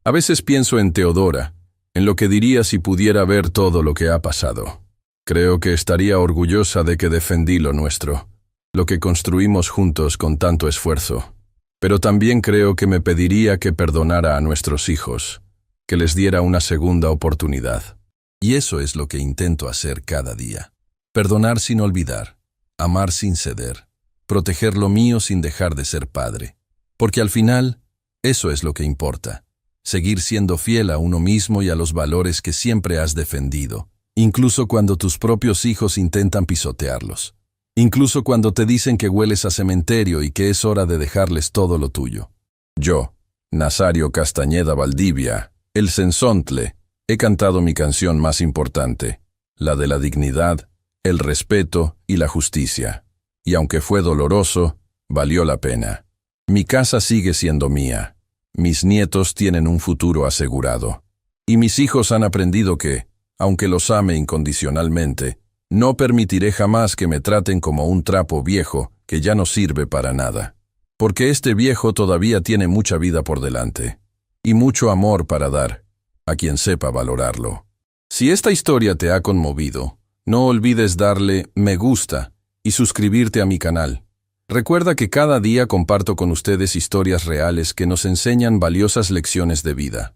A veces pienso en Teodora, en lo que diría si pudiera ver todo lo que ha pasado. Creo que estaría orgullosa de que defendí lo nuestro, lo que construimos juntos con tanto esfuerzo. Pero también creo que me pediría que perdonara a nuestros hijos, que les diera una segunda oportunidad. Y eso es lo que intento hacer cada día. Perdonar sin olvidar, amar sin ceder, proteger lo mío sin dejar de ser padre. Porque al final, eso es lo que importa. Seguir siendo fiel a uno mismo y a los valores que siempre has defendido, incluso cuando tus propios hijos intentan pisotearlos. Incluso cuando te dicen que hueles a cementerio y que es hora de dejarles todo lo tuyo. Yo, Nazario Castañeda Valdivia, el Cenzontle, he cantado mi canción más importante, la de la dignidad, el respeto y la justicia. Y aunque fue doloroso, valió la pena. Mi casa sigue siendo mía. Mis nietos tienen un futuro asegurado. Y mis hijos han aprendido que, aunque los ame incondicionalmente, no permitiré jamás que me traten como un trapo viejo que ya no sirve para nada. Porque este viejo todavía tiene mucha vida por delante. Y mucho amor para dar, a quien sepa valorarlo. Si esta historia te ha conmovido, no olvides darle me gusta y suscribirte a mi canal. Recuerda que cada día comparto con ustedes historias reales que nos enseñan valiosas lecciones de vida.